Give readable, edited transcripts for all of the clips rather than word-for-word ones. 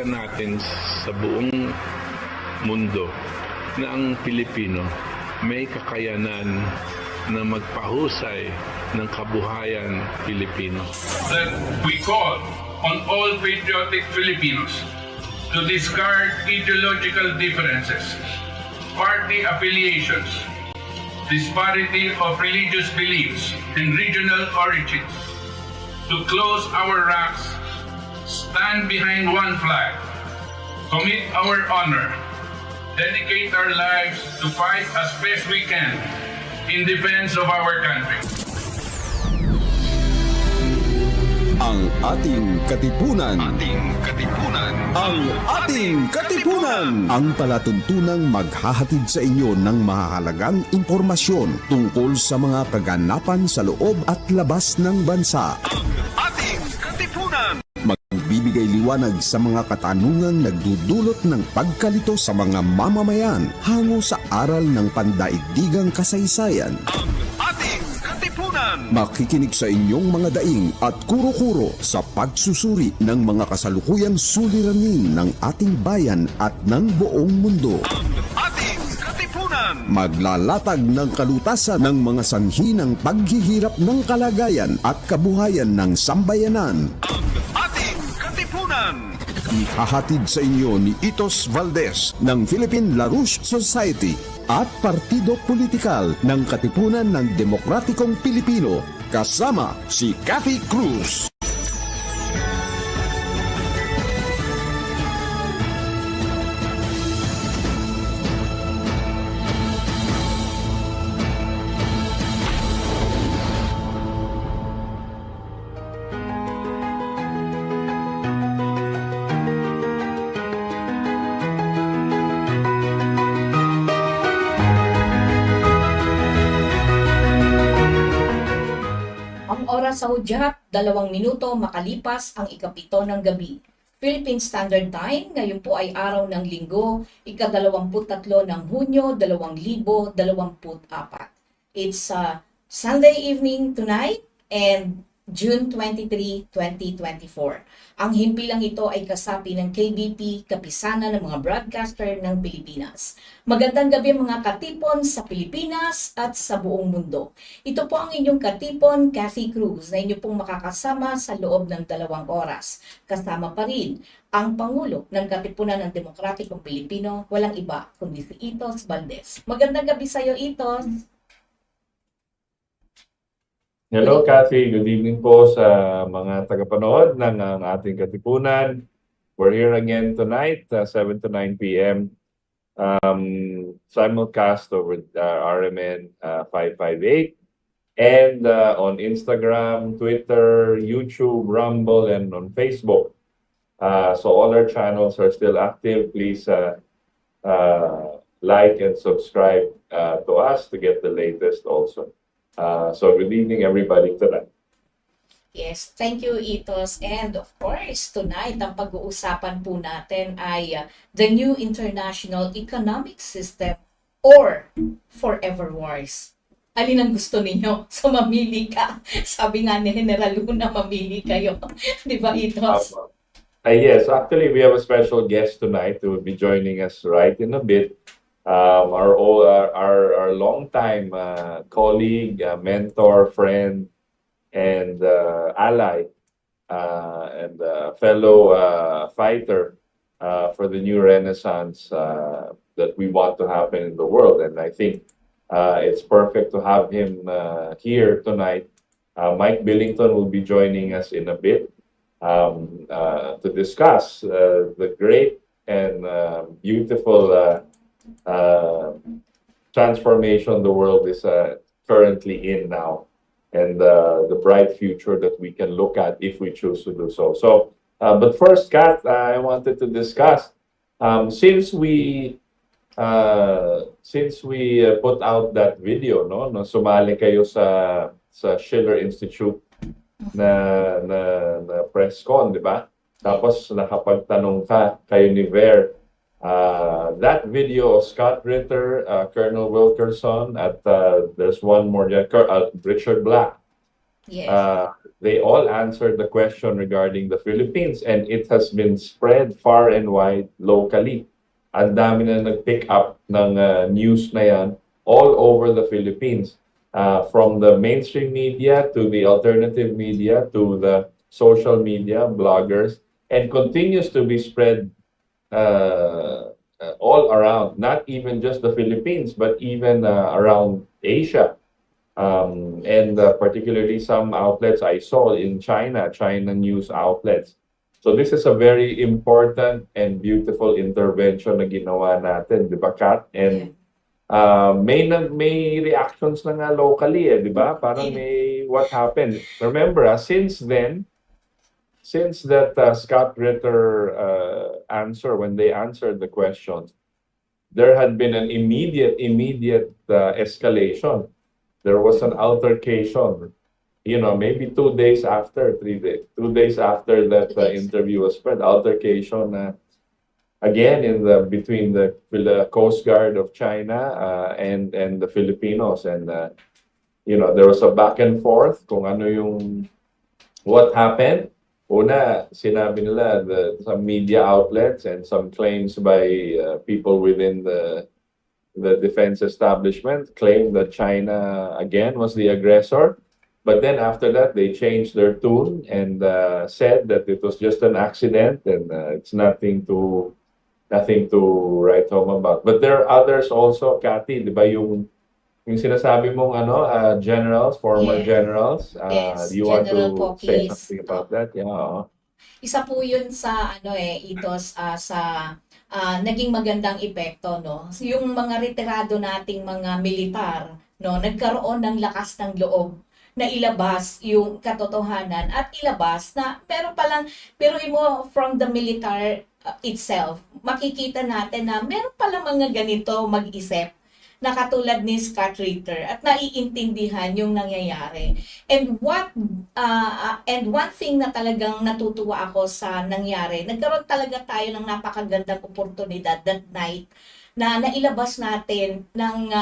ipakita natin sa buong mundo na ang Pilipino may kakayanan na magpahusay ng kabuhayan Pilipino. That we call on all patriotic Filipinos to discard ideological differences, party affiliations, disparity of religious beliefs and regional origins, to close our ranks, stand behind one flag, commit our honor, dedicate our lives to fight as best we can in defense of our country. Ang ating katipunan. Ang ating katipunan. Ang palatuntunang maghahatid sa inyo ng mahahalagang impormasyon tungkol sa mga kaganapan sa loob at labas ng bansa. Ang ating katipunan. Magbibigay liwanag sa mga katanungang nagdudulot ng pagkalito sa mga mamamayan hango sa aral ng pandaigdigang kasaysayan. Ang ating katipunan. Makikinig sa inyong mga daing at kuro-kuro sa pagsusuri ng mga kasalukuyang suliranin ng ating bayan at ng buong mundo. Ang ating katipunan. Maglalatag ng kalutasan ng mga sanhi ng paghihirap ng kalagayan at kabuhayan ng sambayanan. Ang ating katipunan. Ihahatid sa inyo ni Itos Valdes ng Philippine LaRouche Society at Partido Politikal ng Katipunan ng Demokratikong Pilipino kasama si Cathy Cruz. Sa hudyat, 2 minuto makalipas ang ikapito ng gabi. Philippine Standard Time, ngayon po ay araw ng Linggo, ika-23 ng Hunyo, 2024. It's Sunday evening tonight and June 23, 2024. Ang himpilang ito ay kasapi ng KBP, kapisanan ng mga broadcaster ng Pilipinas. Magandang gabi mga katipon sa Pilipinas at sa buong mundo. Ito po ang inyong katipon, Cathy Cruz, na inyo pong makakasama sa loob ng 2 oras. Kasama pa rin ang Pangulo ng Katipunan ng Demokratikong Pilipino, walang iba kundi si Itos Valdes. Magandang gabi sa iyo, Itos. Hello, Cathy. Good evening po sa mga tagapanood ng ating Katipunan. We're here again tonight, 7 to 9 p.m. Simulcast over RMN 558 and on Instagram, Twitter, YouTube, Rumble, and on Facebook. So all our channels are still active. Please like and subscribe to us to get the latest also. So good evening everybody tonight. Yes, thank you Itos. And of course, tonight ang pag-uusapan po natin ay the new international economic system or forever wars. Alin ang gusto ninyo? So mamili ka. Sabi nga ni General Luna, mamili kayo. Di ba Itos? Yes, actually we have a special guest tonight who will be joining us right in a bit. Our longtime colleague, mentor, friend, and ally, and fellow fighter for the new renaissance that we want to happen in the world. And I think it's perfect to have him here tonight. Mike Billington will be joining us in a bit to discuss the great and beautiful transformation the world is currently in now, and the bright future that we can look at if we choose to do so. But first, Kat, I wanted to discuss since we put out that video, no sumali kayo sa Schiller Institute na press con, di ba? Tapos nakapagtanong kayo ni Ver. That video of Scott Ritter, Colonel Wilkerson, at there's one more, Richard Black. Yes. They all answered the question regarding the Philippines, and it has been spread far and wide locally. Ang dami na nag-pick up ng news na yan all over the Philippines. From the mainstream media to the alternative media to the social media, bloggers, and continues to be spread all around, not even just the Philippines, but even around Asia. And particularly some outlets I saw in China, China news outlets. So this is a very important and beautiful intervention na ginawa natin, di ba, Kat? And may reactions na nga locally, di ba? Parang may what happened. Remember, since then, since that Scott Ritter answer, when they answered the questions, there had been an immediate escalation. There was an altercation, maybe 2 days after, 3 days, 2 days after that interview was spread, altercation again between the Coast Guard of China and the Filipinos, and there was a back and forth kung ano yung what happened. Una, sinabi nila some media outlets and some claims by people within the defense establishment claimed that China again was the aggressor. But then after that, they changed their tune and said that it was just an accident and it's nothing to write home about. But there are others also, Cathy, di ba yung sinasabi mong generals, former generals, Yes, do you want General to say Pokis. something about that? Yeah. Isa po yun sa itos sa naging magandang epekto, no. So, yung mga retirado nating mga militar, no, nagkaroon ng lakas ng loob na ilabas yung katotohanan at ilabas na pero mo from the military itself, makikita natin na meron palang mga ganito mag-isip na katulad ni Scott Ritter at naiintindihan yung nangyayari. And one thing na talagang natutuwa ako sa nangyari, nagkaroon talaga tayo ng napakagandang oportunidad that night na nailabas natin ng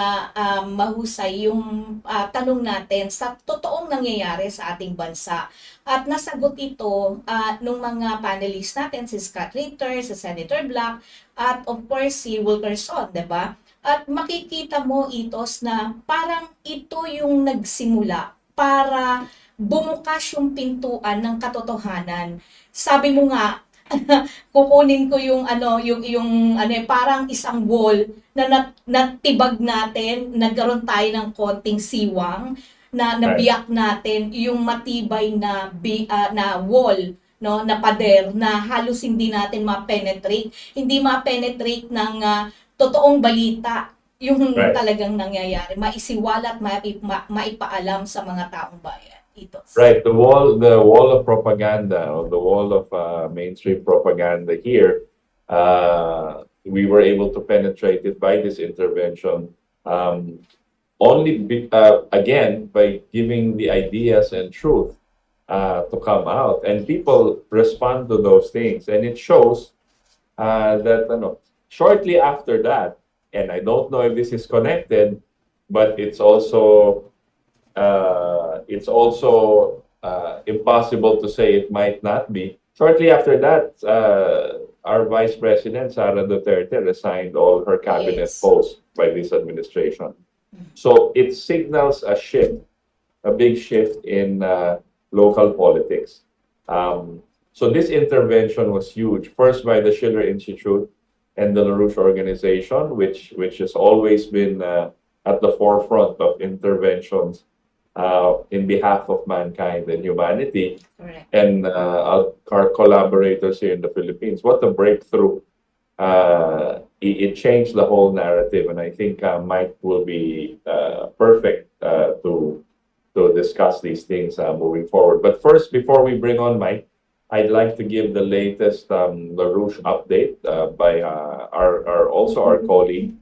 mahusay yung tanong natin sa totoong nangyayari sa ating bansa. At nasagot ito nung mga panelists natin, si Scott Ritter, si Senator Black, at of course si Wilkerson, diba? At makikita mo, Itos, na parang ito yung nagsimula para bumukas yung pintuan ng katotohanan. Sabi mo nga, kukunin ko yung parang isang wall na natibag natin, nagkaroon tayo ng konting siwang na nabiyak natin yung matibay na wall, no, na pader na halos hindi natin ma-penetrate ng totoong balita yung talagang nangyayari, maisiwalat, maipaalam sa mga taong bayan. Ito. Right, the wall of propaganda, or the wall of mainstream propaganda here, we were able to penetrate it by this intervention, again by giving the ideas and truth to come out, and people respond to those things, and it shows that shortly after that, and I don't know if this is connected, but it's also impossible to say it might not be. Shortly after that, our Vice President, Sara Duterte, resigned all her cabinet posts by this administration. So it signals a shift, a big shift in local politics. So this intervention was huge, first by the Schiller Institute and the LaRouche organization, which has always been at the forefront of interventions in behalf of mankind and humanity. Correct. And our collaborators here in the Philippines. What a breakthrough. It changed the whole narrative, and I think Mike will be perfect to discuss these things moving forward. But first, before we bring on Mike, I'd like to give the latest LaRouche update by our colleague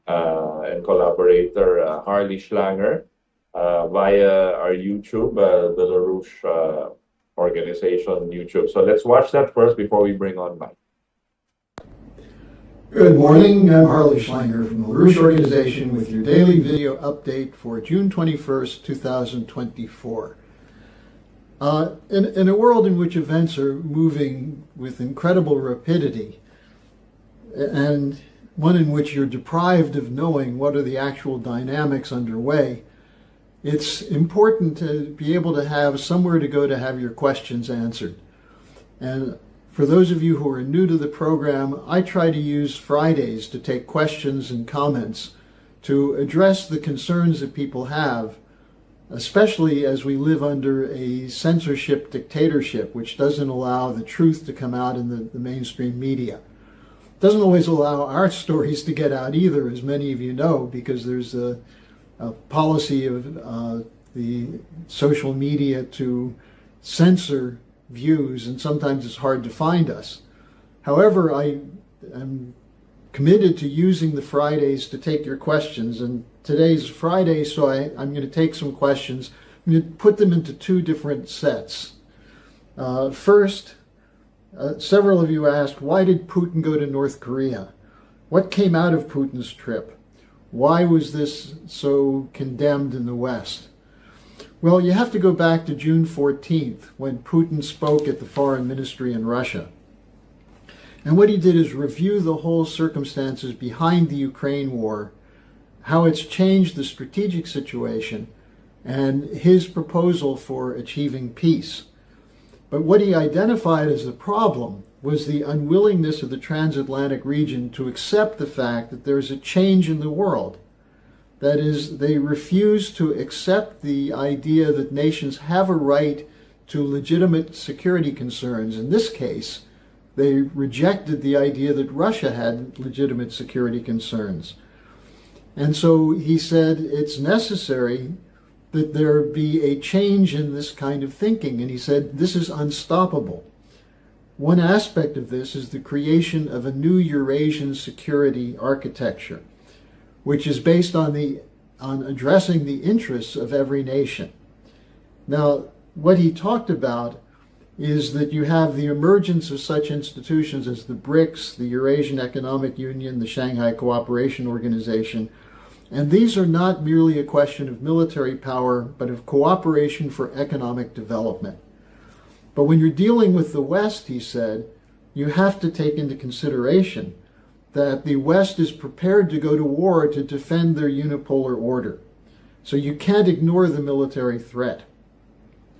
and collaborator Harley Schlanger via our YouTube, the LaRouche organization YouTube. So let's watch that first before we bring on Mike. Good morning, I'm Harley Schlanger from the LaRouche organization with your daily video update for June 21st, 2024. In a world in which events are moving with incredible rapidity, and one in which you're deprived of knowing what are the actual dynamics underway, it's important to be able to have somewhere to go to have your questions answered. And for those of you who are new to the program, I try to use Fridays to take questions and comments to address the concerns that people have, especially as we live under a censorship dictatorship, which doesn't allow the truth to come out in the mainstream media. It doesn't always allow our stories to get out either, as many of you know, because there's a policy of the social media to censor views, and sometimes it's hard to find us. However, I am committed to using the Fridays to take your questions, and today's Friday, so I'm going to take some questions. I'm going to put them into two different sets. First, several of you asked, why did Putin go to North Korea? What came out of Putin's trip? Why was this so condemned in the West? Well, you have to go back to June 14th, when Putin spoke at the Foreign Ministry in Russia. And what he did is review the whole circumstances behind the Ukraine war, how it's changed the strategic situation, and his proposal for achieving peace. But what he identified as the problem was the unwillingness of the transatlantic region to accept the fact that there's a change in the world. That is, they refuse to accept the idea that nations have a right to legitimate security concerns. In this case, they rejected the idea that Russia had legitimate security concerns. And so he said it's necessary that there be a change in this kind of thinking. And he said this is unstoppable. One aspect of this is the creation of a new Eurasian security architecture, which is based on addressing the interests of every nation. Now, what he talked about is that you have the emergence of such institutions as the BRICS, the Eurasian Economic Union, the Shanghai Cooperation Organization, and these are not merely a question of military power, but of cooperation for economic development. But when you're dealing with the West, he said, you have to take into consideration that the West is prepared to go to war to defend their unipolar order. So you can't ignore the military threat.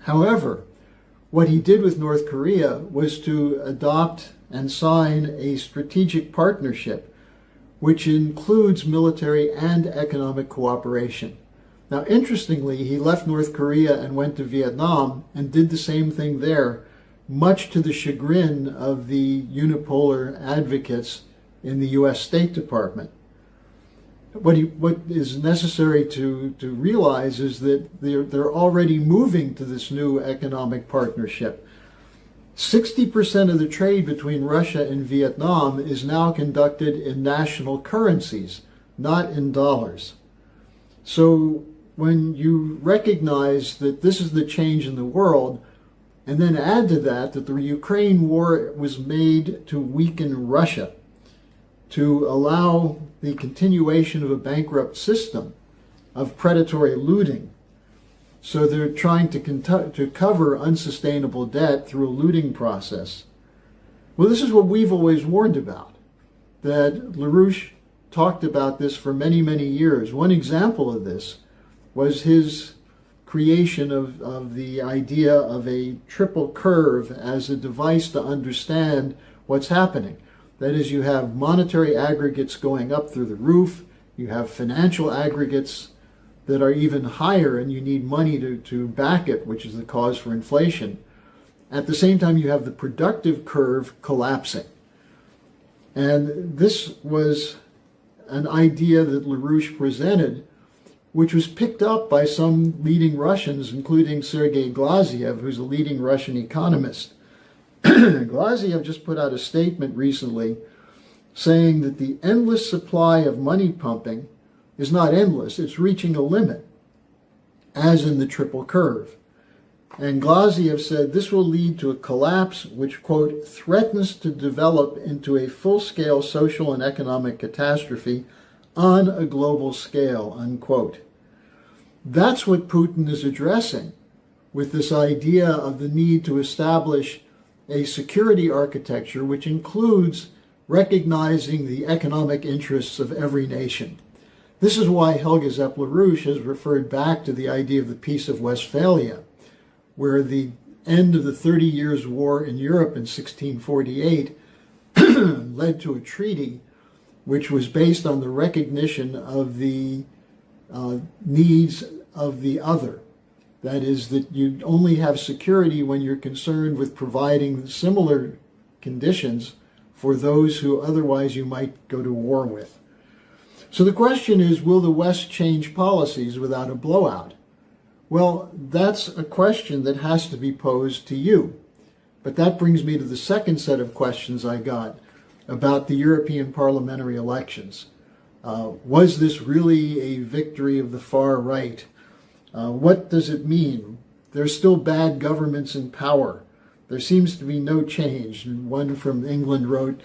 However, what he did with North Korea was to adopt and sign a strategic partnership, which includes military and economic cooperation. Now, interestingly, he left North Korea and went to Vietnam and did the same thing there, much to the chagrin of the unipolar advocates in the U.S. State Department. What is necessary to realize is that they're already moving to this new economic partnership. 60% of the trade between Russia and Vietnam is now conducted in national currencies, not in dollars. So when you recognize that this is the change in the world, and then add to that the Ukraine war was made to weaken Russia, to allow the continuation of a bankrupt system of predatory looting. So they're trying to cover unsustainable debt through a looting process. Well, this is what we've always warned about, that LaRouche talked about this for many, many years. One example of this was his creation of the idea of a triple curve as a device to understand what's happening. That is, you have monetary aggregates going up through the roof, you have financial aggregates that are even higher, and you need money to back it, which is the cause for inflation. At the same time, you have the productive curve collapsing. And this was an idea that LaRouche presented, which was picked up by some leading Russians, including Sergei Glaziev, who's a leading Russian economist. Glaziev just put out a statement recently saying that the endless supply of money pumping is not endless, it's reaching a limit, as in the triple curve. And Glaziev said this will lead to a collapse which, quote, threatens to develop into a full-scale social and economic catastrophe on a global scale, unquote. That's what Putin is addressing with this idea of the need to establish a security architecture which includes recognizing the economic interests of every nation. This is why Helga LaRouche has referred back to the idea of the Peace of Westphalia, where the end of the 30 Years' War in Europe in 1648 led to a treaty which was based on the recognition of the needs of the other. That is, that you only have security when you're concerned with providing similar conditions for those who otherwise you might go to war with. So the question is, will the West change policies without a blowout? Well, that's a question that has to be posed to you. But that brings me to the second set of questions I got about the European parliamentary elections. Was this really a victory of the far right? What does it mean? There's still bad governments in power. There seems to be no change. And one from England wrote,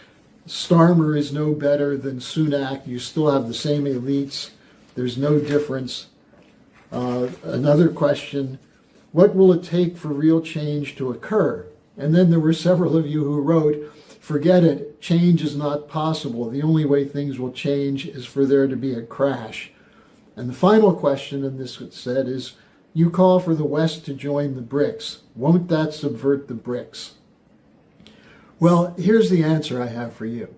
Starmer is no better than Sunak. You still have the same elites. There's no difference. Another question, what will it take for real change to occur? And then there were several of you who wrote, forget it, change is not possible. The only way things will change is for there to be a crash. And the final question in this said is, you call for the West to join the BRICS. Won't that subvert the BRICS? Well, here's the answer I have for you.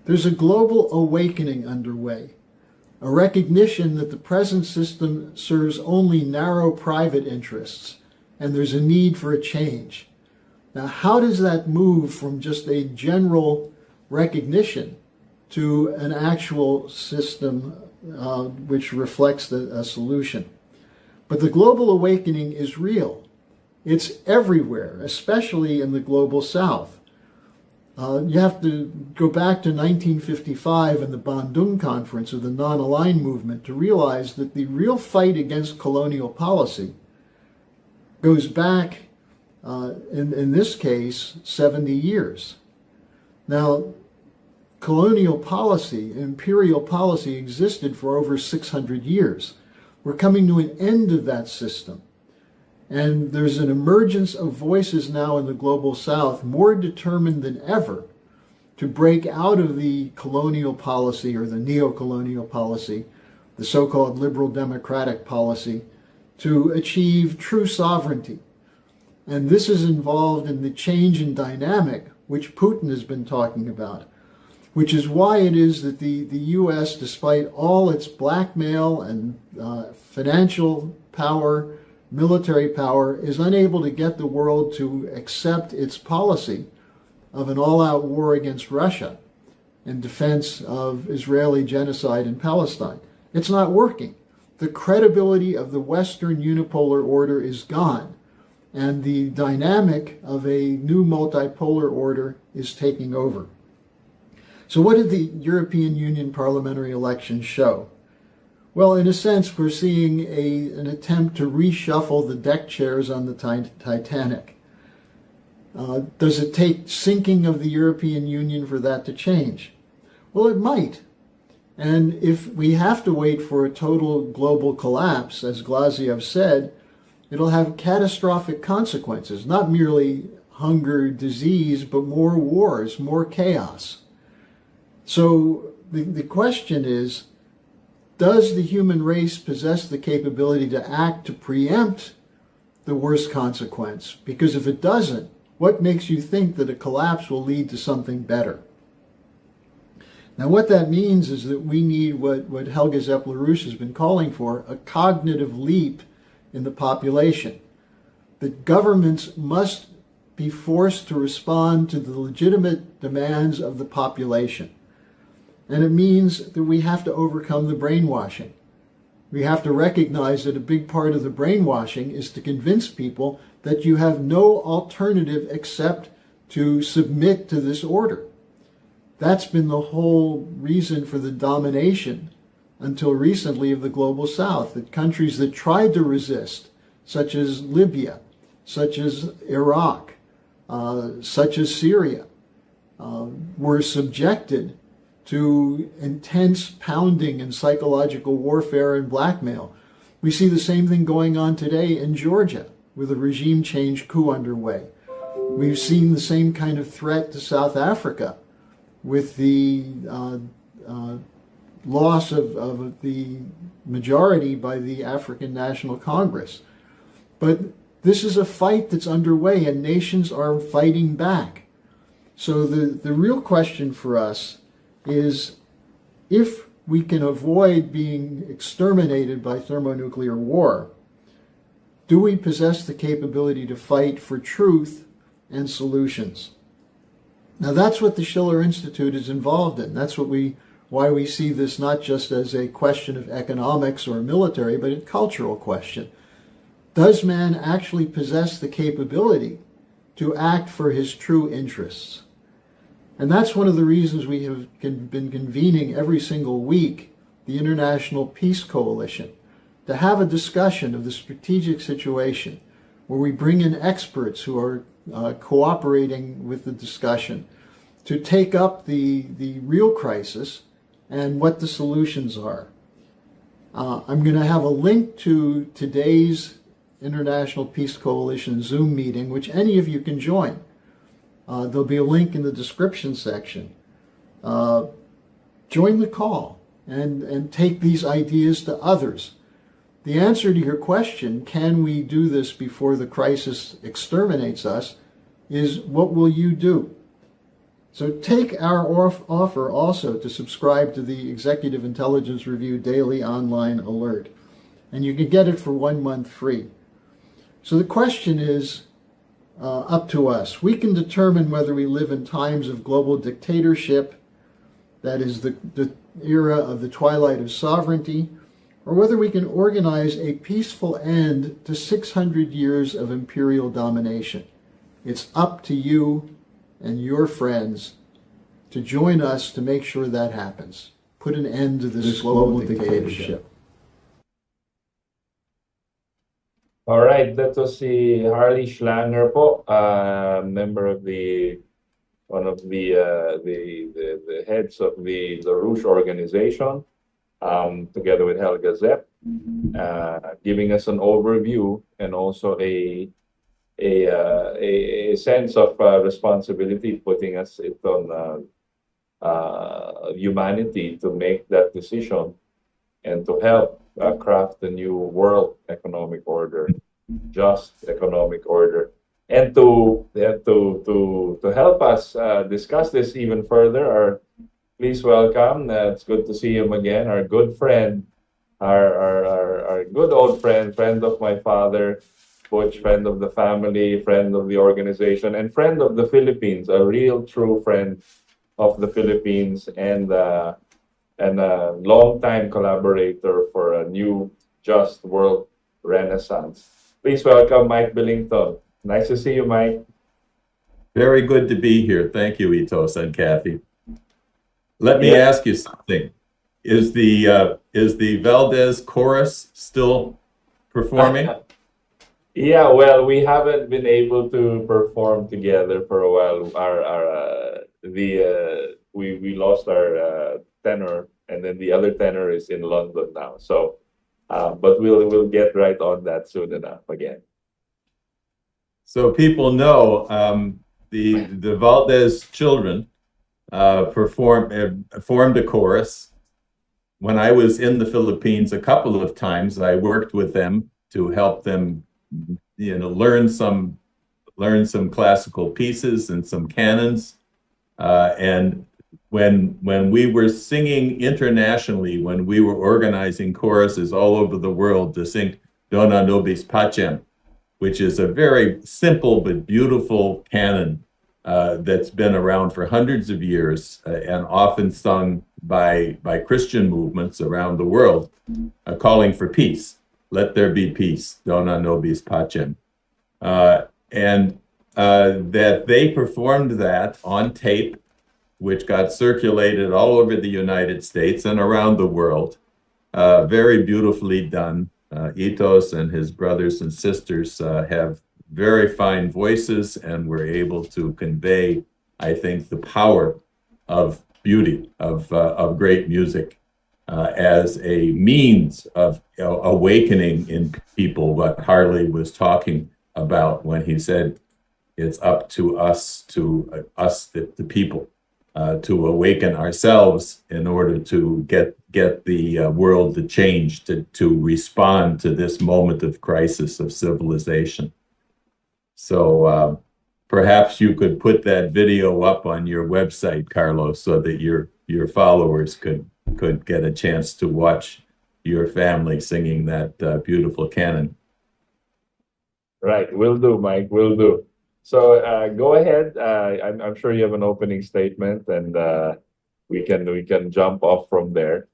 There's a global awakening underway, a recognition that the present system serves only narrow private interests, and there's a need for a change. Now, how does that move from just a general recognition to an actual system which reflects a solution? But the global awakening is real. It's everywhere, especially in the global South. You have to go back to 1955 and the Bandung Conference of the Non-Aligned Movement to realize that the real fight against colonial policy goes back, in this case, 70 years. Now, colonial policy, imperial policy existed for over 600 years. We're coming to an end of that system. And there's an emergence of voices now in the global South more determined than ever to break out of the colonial policy or the neo-colonial policy, the so-called liberal democratic policy, to achieve true sovereignty. And this is involved in the change in dynamic which Putin has been talking about, which is why it is that the U.S., despite all its blackmail and financial power, military power, is unable to get the world to accept its policy of an all-out war against Russia in defense of Israeli genocide in Palestine. It's not working. The credibility of the Western unipolar order is gone, and the dynamic of a new multipolar order is taking over. So what did the European Union parliamentary elections show? Well, in a sense, we're seeing an attempt to reshuffle the deck chairs on the Titanic. Does it take sinking of the European Union for that to change? Well, it might. And if we have to wait for a total global collapse, as Glaziev said, it'll have catastrophic consequences, not merely hunger, disease, but more wars, more chaos. So the question is, does the human race possess the capability to act to preempt the worst consequence? Because if it doesn't, what makes you think that a collapse will lead to something better? Now, what that means is that we need what Helga LaRouche has been calling for, a cognitive leap in the population. That governments must be forced to respond to the legitimate demands of the population. And it means that we have to overcome the brainwashing. We have to recognize that a big part of the brainwashing is to convince people that you have no alternative except to submit to this order. That's been the whole reason for the domination until recently of the global South, that countries that tried to resist, such as Libya, such as Iraq, such as Syria, were subjected to intense pounding and psychological warfare and blackmail. We see the same thing going on today in Georgia. with a regime change coup underway. We've seen the same kind of threat to South Africa with the loss of the majority by the African National Congress. But this is a fight that's underway, and nations are fighting back. So the real question for us is, if we can avoid being exterminated by thermonuclear war, do we possess the capability to fight for truth and solutions? Now that's what the Schiller Institute is involved in. That's why we see this not just as a question of economics or military, but a cultural question. Does man actually possess the capability to act for his true interests? And that's one of the reasons we have been convening every single week the International Peace Coalition, to have a discussion of the strategic situation where we bring in experts who are cooperating with the discussion to take up the real crisis and what the solutions are. I'm going to have a link to today's International Peace Coalition Zoom meeting, which any of you can join. There'll be a link in the description section. Join the call and take these ideas to others. The answer to your question, can we do this before the crisis exterminates us, is what will you do? So take our offer also to subscribe to the Executive Intelligence Review Daily Online Alert. And you can get it for 1 month free. So the question is up to us. We can determine whether we live in times of global dictatorship, that is the era of the twilight of sovereignty, or whether we can organize a peaceful end to 600 years of imperial domination. It's up to you and your friends to join us to make sure that happens. Put an end to this global dictatorship. All right, that was si Harley Schlanger po, member of one of the heads of the LaRouche organization, together with Helga Zepp, giving us an overview and also a sense of responsibility, putting us on humanity to make that decision and to help craft the new world economic order, just economic order, and to help us discuss this even further. Please welcome. It's good to see him again. Our good friend, our good old friend of my father, Butch, friend of the family, friend of the organization, and friend of the Philippines. A real true friend of the Philippines, and a long-time collaborator for a new just world renaissance. Please welcome Mike Billington. Nice to see you, Mike. Very good to be here. Thank you, Itos and Cathy. Let me ask you something. Is the Valdes chorus still performing? Yeah, well, we haven't been able to perform together for a while. We lost our tenor, and then the other tenor is in London now. So, but we'll get right on that soon enough again. So people know the Valdes children formed a chorus. When I was in the Philippines a couple of times, I worked with them to help them, learn some classical pieces and some canons. And when we were singing internationally, when we were organizing choruses all over the world to sing Dona Nobis Pacem, which is a very simple but beautiful canon that's been around for hundreds of years and often sung by Christian movements around the world, calling for peace. Let there be peace, Dona Nobis Pacem. And that they performed that on tape, which got circulated all over the United States and around the world. Very beautifully done. Itos and his brothers and sisters have very fine voices and were able to convey, I think, the power of beauty, of great music as a means of awakening in people, what Harley was talking about when he said it's up to us, the people, to awaken ourselves in order to get the world to change, to respond to this moment of crisis of civilization. So perhaps you could put that video up on your website, Carlos, so that your followers could get a chance to watch your family singing that beautiful canon. Right, will do, Mike, will do. So go ahead. I'm sure you have an opening statement, and we can jump off from there.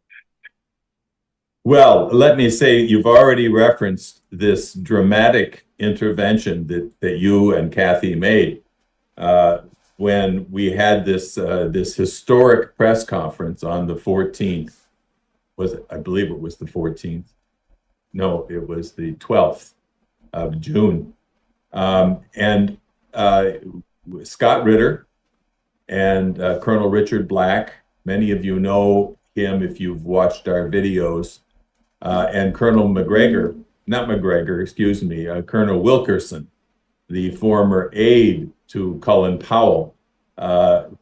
Well, let me say, you've already referenced this dramatic intervention that you and Cathy made when we had this historic press conference on the 14th. I believe it was the 14th. No, it was the 12th of June. And Scott Ritter and Colonel Richard Black, many of you know him if you've watched our videos, and Colonel Colonel Wilkerson, the former aide to Colin Powell,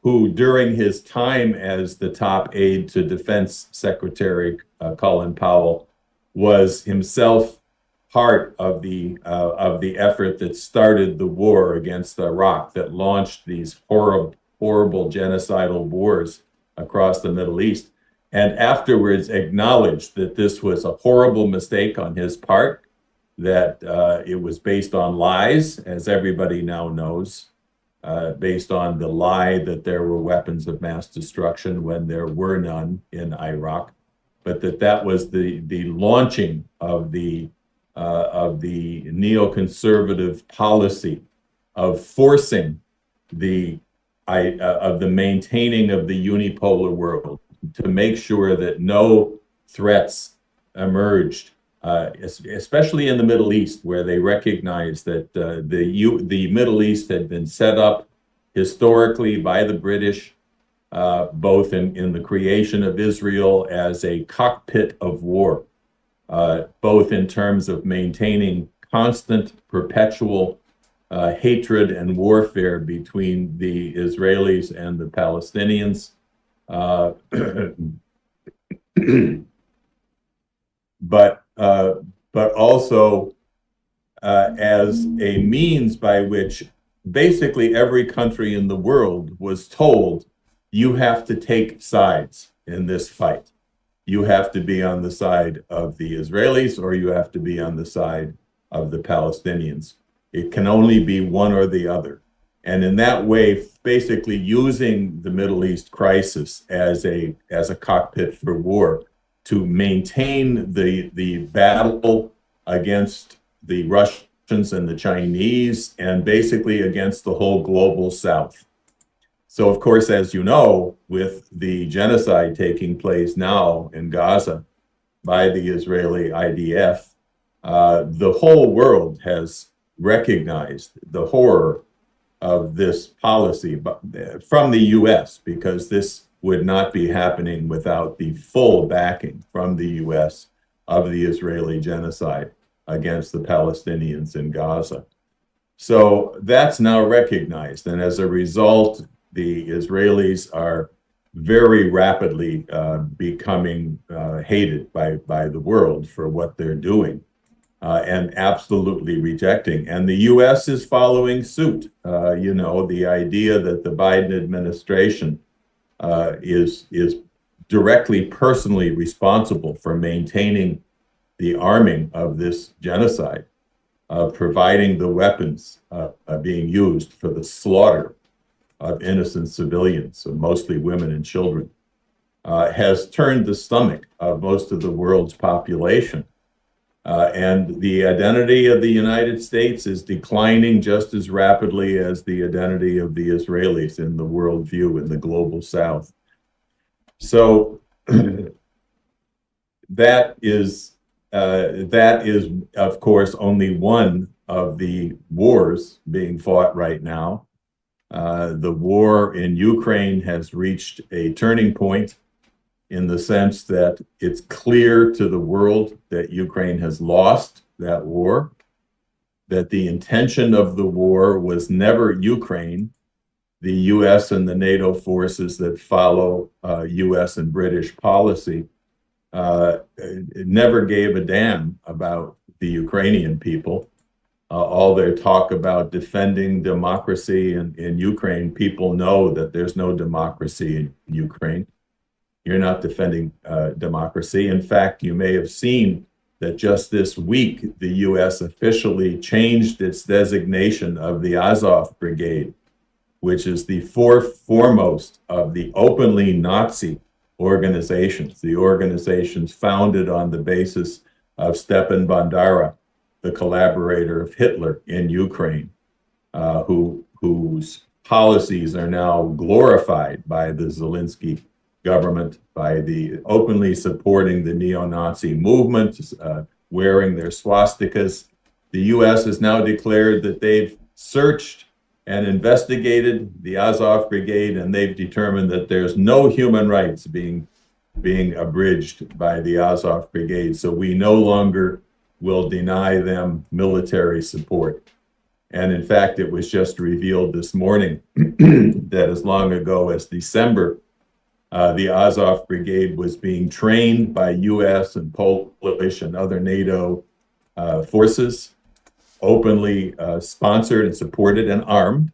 who during his time as the top aide to Defense Secretary Colin Powell was himself part of the effort that started the war against Iraq, that launched these horrible genocidal wars across the Middle East, and afterwards acknowledged that this was a horrible mistake on his part, that it was based on lies, as everybody now knows, based on the lie that there were weapons of mass destruction when there were none in Iraq, but that was the launching of the neoconservative policy of forcing the maintaining of the unipolar world, to make sure that no threats emerged, especially in the Middle East, where they recognized that the Middle East had been set up historically by the British, both in the creation of Israel as a cockpit of war, both in terms of maintaining constant, perpetual hatred and warfare between the Israelis and the Palestinians, but also as a means by which basically every country in the world was told, you have to take sides in this fight. You have to be on the side of the Israelis, or you have to be on the side of the Palestinians. It can only be one or the other. And in that way, basically using the Middle East crisis as a cockpit for war to maintain the battle against the Russians and the Chinese, and basically against the whole global South. So, of course, as you know, with the genocide taking place now in Gaza by the Israeli IDF, the whole world has recognized the horror of this policy from the US, because this would not be happening without the full backing from the US of the Israeli genocide against the Palestinians in Gaza. So that's now recognized, and as a result, the Israelis are very rapidly becoming hated by the world for what they're doing. And absolutely rejecting. And the U.S. is following suit. The idea that the Biden administration is directly, personally responsible for maintaining the arming of this genocide, providing the weapons being used for the slaughter of innocent civilians, so mostly women and children, has turned the stomach of most of the world's population. And the identity of the United States is declining just as rapidly as the identity of the Israelis in the worldview in the global South. So that is, of course, only one of the wars being fought right now. The war in Ukraine has reached a turning point, in the sense that it's clear to the world that Ukraine has lost that war. that the intention of the war was never Ukraine. The U.S. and the NATO forces that follow U.S. and British policy never gave a damn about the Ukrainian people. All their talk about defending democracy in Ukraine, people know that there's no democracy in Ukraine. You're not defending democracy. In fact, you may have seen that just this week, the U.S. officially changed its designation of the Azov Brigade, which is the foremost of the openly Nazi organizations, the organizations founded on the basis of Stepan Bandera, the collaborator of Hitler in Ukraine, whose policies are now glorified by the Zelensky government, by the openly supporting the neo-Nazi movement, wearing their swastikas. The U.S. has now declared that they've searched and investigated the Azov Brigade, and they've determined that there's no human rights being abridged by the Azov Brigade. So we no longer will deny them military support. And in fact, it was just revealed this morning that as long ago as December, the Azov Brigade was being trained by U.S. and Polish and other NATO forces, openly sponsored and supported and armed.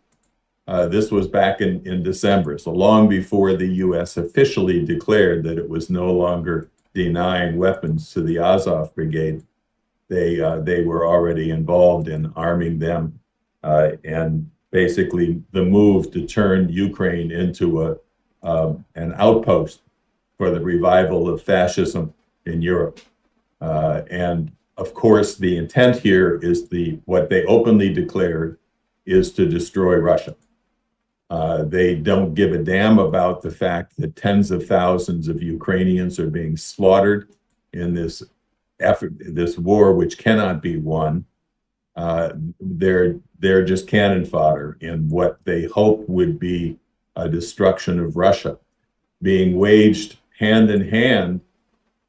This was back in December, so long before the U.S. officially declared that it was no longer denying weapons to the Azov Brigade. They were already involved in arming them, and basically the move to turn Ukraine into an outpost for the revival of fascism in Europe. And of course, the intent here is what they openly declared is to destroy Russia. They don't give a damn about the fact that tens of thousands of Ukrainians are being slaughtered in this effort, this war, which cannot be won. They're just cannon fodder in what they hope would be a destruction of Russia, being waged hand in hand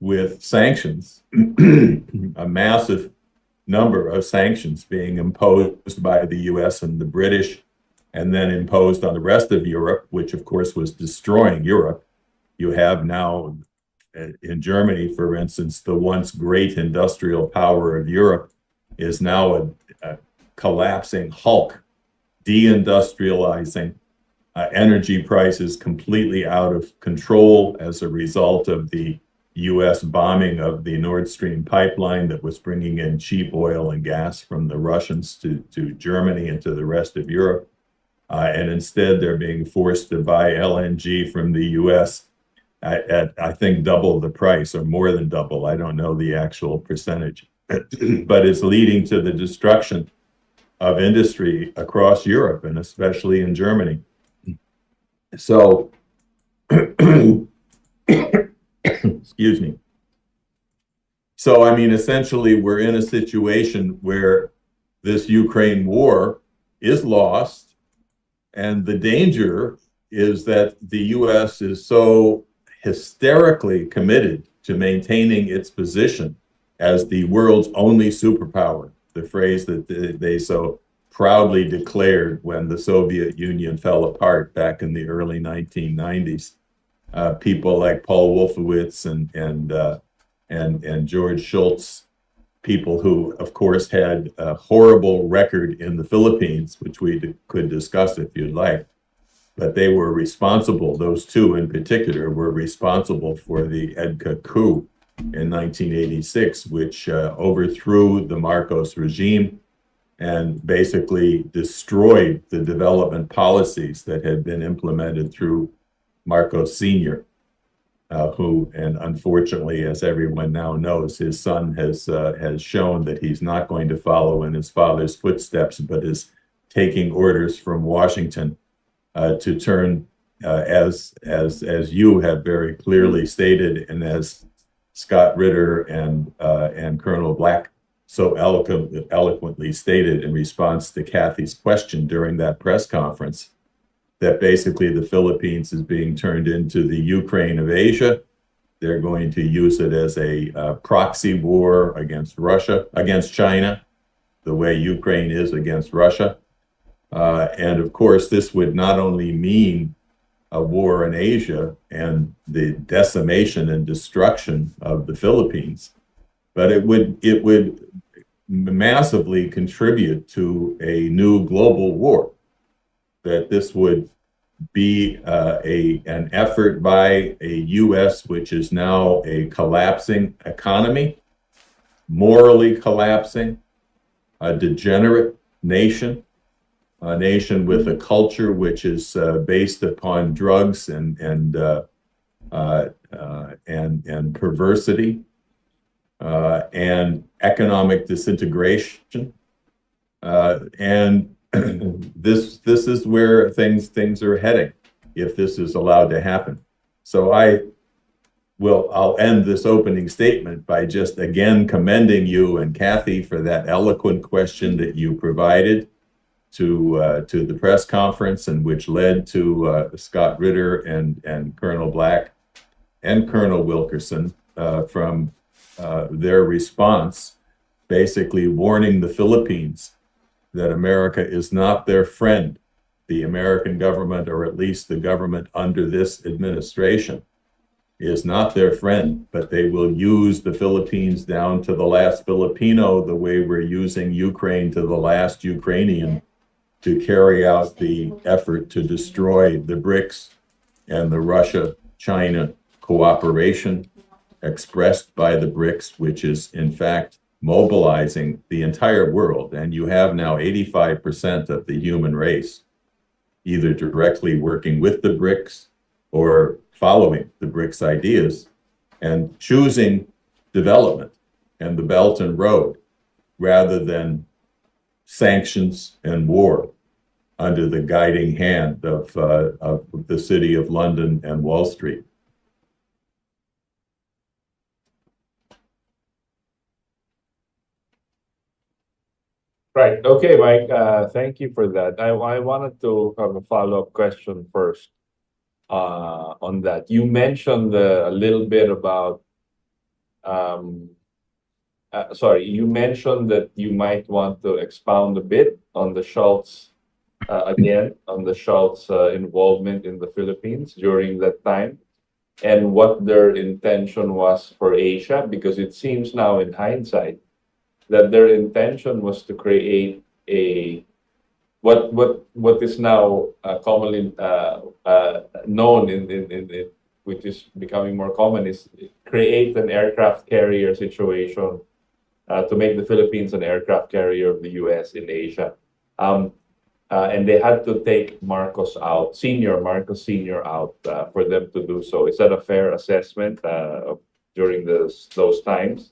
with sanctions, a massive number of sanctions being imposed by the US and the British, and then imposed on the rest of Europe, which of course was destroying Europe. You have now in Germany, for instance, the once great industrial power of Europe is now a collapsing hulk, deindustrializing, energy prices completely out of control as a result of the US bombing of the Nord Stream pipeline that was bringing in cheap oil and gas from the Russians to Germany and to the rest of Europe. And instead, they're being forced to buy LNG from the US at I think, double the price or more than double. I don't know the actual percentage, but it's leading to the destruction of industry across Europe and especially in Germany. So, excuse me. So, I mean, essentially, we're in a situation where this Ukraine war is lost, and the danger is that the U.S. is so hysterically committed to maintaining its position as the world's only superpower, the phrase that they so proudly declared when the Soviet Union fell apart back in the early 1990s. People like Paul Wolfowitz and George Shultz, people who, of course, had a horrible record in the Philippines, which we could discuss if you'd like. But they were responsible, those two in particular, were responsible for the EDCA coup in 1986, which overthrew the Marcos regime and basically destroyed the development policies that had been implemented through Marcos Sr., who, and unfortunately, as everyone now knows, his son has shown that he's not going to follow in his father's footsteps, but is taking orders from Washington to turn, as you have very clearly stated, and as Scott Ritter and Colonel Black so eloquently stated in response to Cathy's question during that press conference, that basically the Philippines is being turned into the Ukraine of Asia. They're going to use it as a proxy war against Russia, against China, the way Ukraine is against Russia. And of course, this would not only mean a war in Asia and the decimation and destruction of the Philippines, but it would massively contribute to a new global war. That this would be an effort by a U.S. which is now a collapsing economy, morally collapsing, a degenerate nation, a nation with a culture which is based upon drugs and perversity and economic disintegration, and this is where things are heading if this is allowed to happen. So I'll end this opening statement by just again commending you and Cathy for that eloquent question that you provided to the press conference, and which led to Scott Ritter and Colonel Black and Colonel Wilkerson from their response, basically warning the Philippines that America is not their friend. The American government, or at least the government under this administration, is not their friend, but they will use the Philippines down to the last Filipino the way we're using Ukraine to the last Ukrainian to carry out the effort to destroy the BRICS and the Russia-China cooperation expressed by the BRICS, which is in fact mobilizing the entire world. And you have now 85% of the human race either directly working with the BRICS or following the BRICS ideas and choosing development and the Belt and Road rather than sanctions and war under the guiding hand of the City of London and Wall Street. Right. Okay, Mike. Thank you for that. I wanted to have a follow-up question first on that. You mentioned a little bit about, you mentioned that you might want to expound a bit on the Schultz, involvement in the Philippines during that time and what their intention was for Asia, because it seems now in hindsight that their intention was to create what is now commonly known in which is becoming more common, is create an aircraft carrier situation to make the Philippines an aircraft carrier of the U.S. in Asia, and they had to take Marcos Senior out for them to do so. Is that a fair assessment during those times?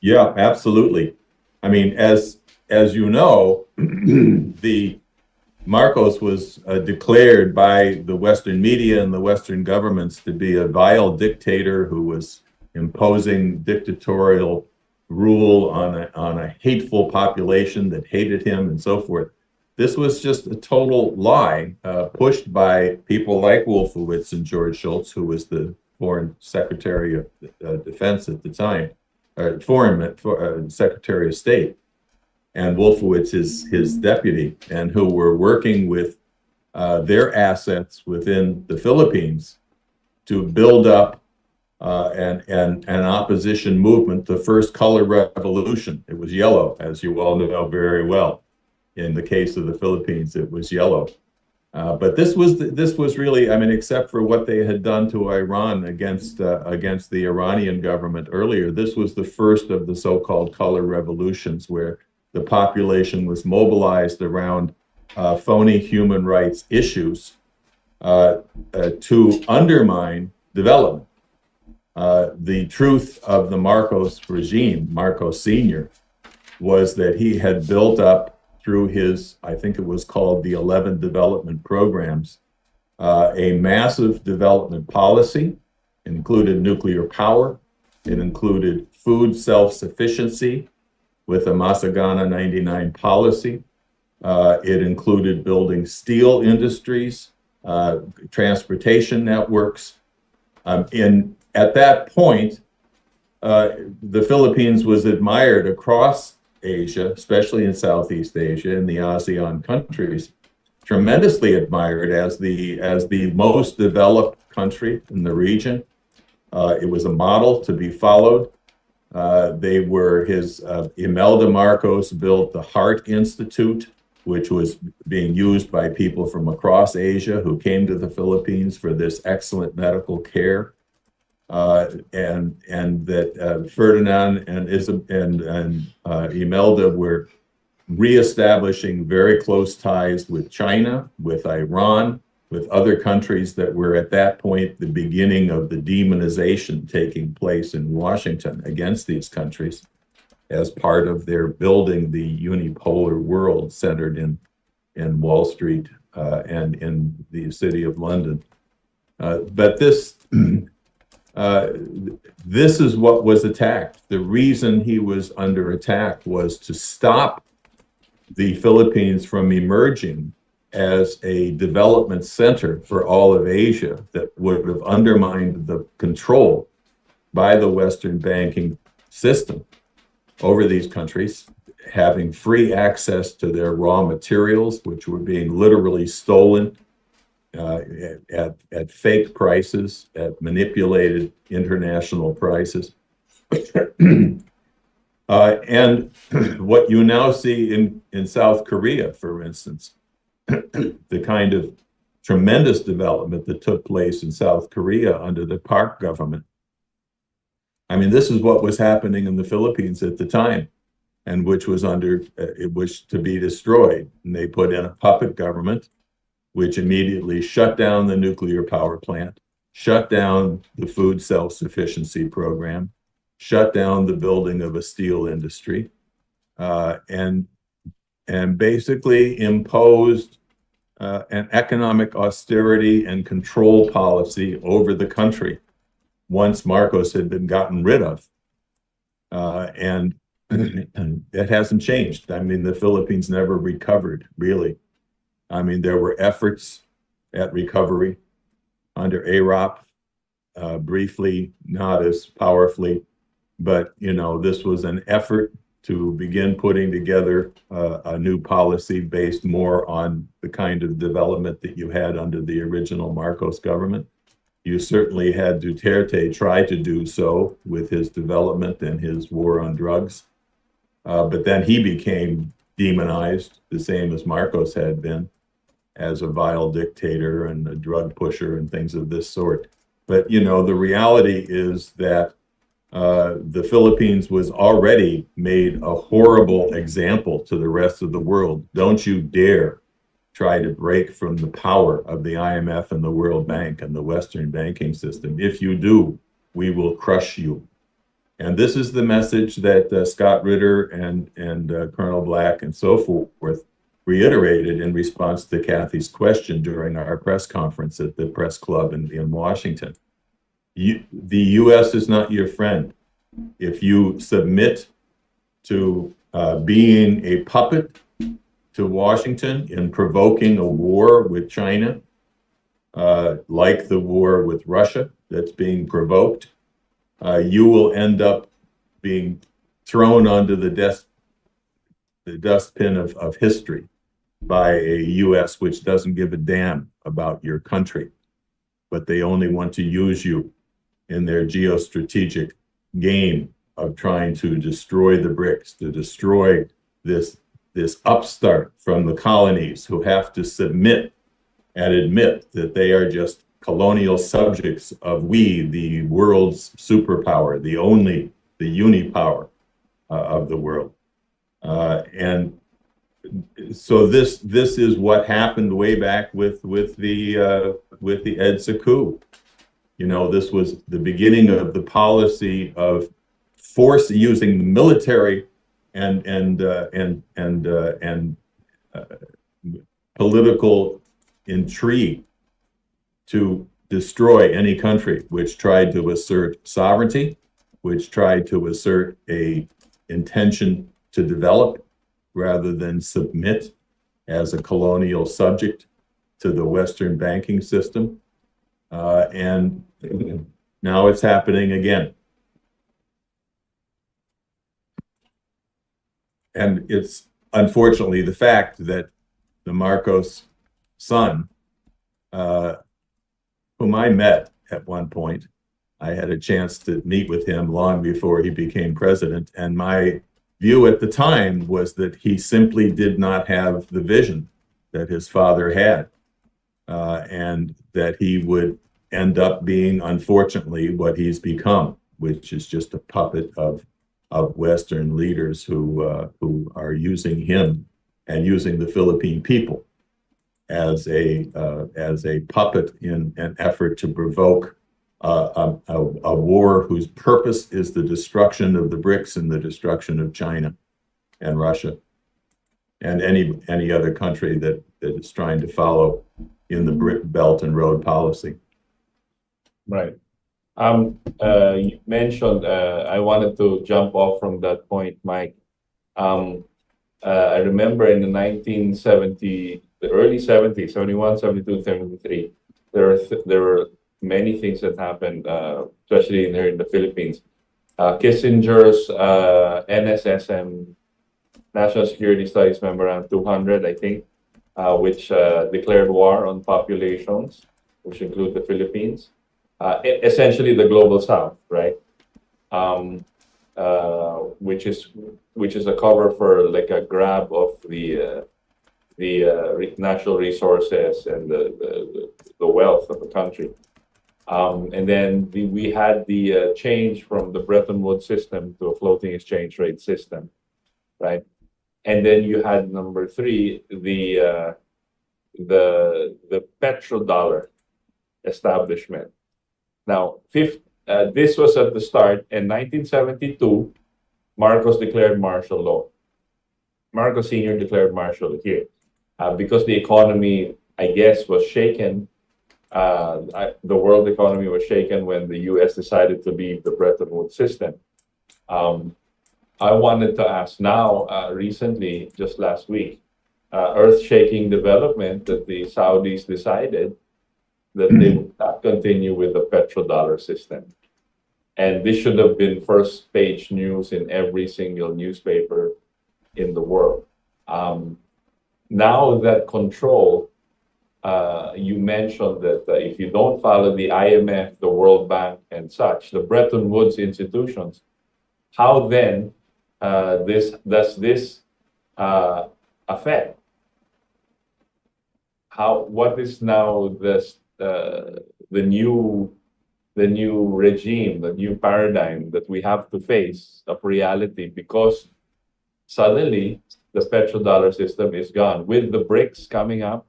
Yeah, absolutely. I mean, as you know, the Marcos was declared by the Western media and the Western governments to be a vile dictator who was imposing dictatorial rule on a hateful population that hated him and so forth. This was just a total lie pushed by people like Wolfowitz and George Shultz, who was the Foreign Secretary of Defense at the time. Foreign Secretary of State, and Wolfowitz is his deputy, and who were working with their assets within the Philippines to build up an opposition movement, the first color revolution. It was yellow, as you all know very well. In the case of the Philippines, it was yellow. But this was really, I mean, except for what they had done to Iran against the Iranian government earlier, this was the first of the so-called color revolutions, where the population was mobilized around phony human rights issues to undermine development. The truth of the Marcos regime, Marcos Sr., was that he had built up through his, I think it was called the 11 development programs, a massive development policy. It included nuclear power. It included food self-sufficiency with a Masagana 99 policy. It included building steel industries, transportation networks. At that point, the Philippines was admired across Asia, especially in Southeast Asia and the ASEAN countries, tremendously admired as the most developed country in the region. It was a model to be followed. They were Imelda Marcos built the Heart Institute, which was being used by people from across Asia who came to the Philippines for this excellent medical care. And that Ferdinand and Imelda were reestablishing very close ties with China, with Iran, with other countries that were at that point the beginning of the demonization taking place in Washington against these countries as part of their building the unipolar world centered in Wall Street and in the city of London. But this is what was attacked. The reason he was under attack was to stop the Philippines from emerging as a development center for all of Asia that would have undermined the control by the Western banking system over these countries, having free access to their raw materials, which were being literally stolen at fake prices, at manipulated international prices. And what you now see in South Korea, for instance, the kind of tremendous development that took place in South Korea under the Park government. I mean, this is what was happening in the Philippines at the time, and which was it was to be destroyed. And they put in a puppet government, which immediately shut down the nuclear power plant, shut down the food self-sufficiency program, shut down the building of a steel industry, and basically imposed an economic austerity and control policy over the country once Marcos had been gotten rid of. And it hasn't changed. I mean, the Philippines never recovered, really. I mean, there were efforts at recovery under AROP, briefly, not as powerfully, but, you know, this was an effort to begin putting together a new policy based more on the kind of development that you had under the original Marcos government. You certainly had Duterte try to do so with his development and his war on drugs. But then he became demonized, the same as Marcos had been, as a vile dictator and a drug pusher and things of this sort. But, you know, the reality is that the Philippines was already made a horrible example to the rest of the world. Don't you dare try to break from the power of the IMF and the World Bank and the Western banking system. If you do, we will crush you. And this is the message that Scott Ritter and Colonel Black and so forth reiterated in response to Cathy's question during our press conference at the press club in Washington. The U.S. is not your friend. If you submit to being a puppet to Washington in provoking a war with China, like the war with Russia that's being provoked, you will end up being thrown onto the dustbin of history by a U.S. which doesn't give a damn about your country, but they only want to use you in their geostrategic game of trying to destroy the BRICS, to destroy this upstart from the colonies who have to submit and admit that they are just colonial subjects of we, the world's superpower, the unipower of the world. And so this is what happened way back with the EDSA coup. You know, this was the beginning of the policy of force using the military and political intrigue to destroy any country which tried to assert sovereignty, which tried to assert a intention to develop rather than submit as a colonial subject to the Western banking system. And now it's happening again. And it's unfortunately the fact that the Marcos son, whom I met at one point, I had a chance to meet with him long before he became president. And my view at the time was that he simply did not have the vision that his father had, and that he would end up being, unfortunately, what he's become, which is just a puppet of Western leaders who are using him and using the Philippine people as a puppet in an effort to provoke a war whose purpose is the destruction of the BRICS and the destruction of China and Russia and any other country that is trying to follow in the Belt and Road policy. Right. You mentioned, I wanted to jump off from that point, Mike. I remember in the 1970, the early 70s, 71, 72, 73, there were many things that happened, especially here in the Philippines. Kissinger's NSSM, National Security Studies Memorandum 200, I think, which declared war on populations, which include the Philippines. Essentially the global South, right? Which is a cover for like a grab of the natural resources and the wealth of the country. And then we had the change from the Bretton Woods system to a floating exchange rate system, right? And then you had number three, the petrodollar establishment. Now, this was at the start. In 1972, Marcos declared martial law. Marcos Sr. declared martial law here because the economy, I guess, was shaken. The world economy was shaken when the U.S. decided to leave the Bretton Woods system. I wanted to ask now, recently, just last week, earth-shaking development that the Saudis decided that they would not continue with the petrodollar system. And this should have been first page news in every single newspaper in the world. Now that control, you mentioned that if you don't follow the IMF, the World Bank, and such, the Bretton Woods institutions, how then does this affect? What is now the new regime, the new paradigm that we have to face of reality, because suddenly the petrodollar system is gone with the BRICS coming up,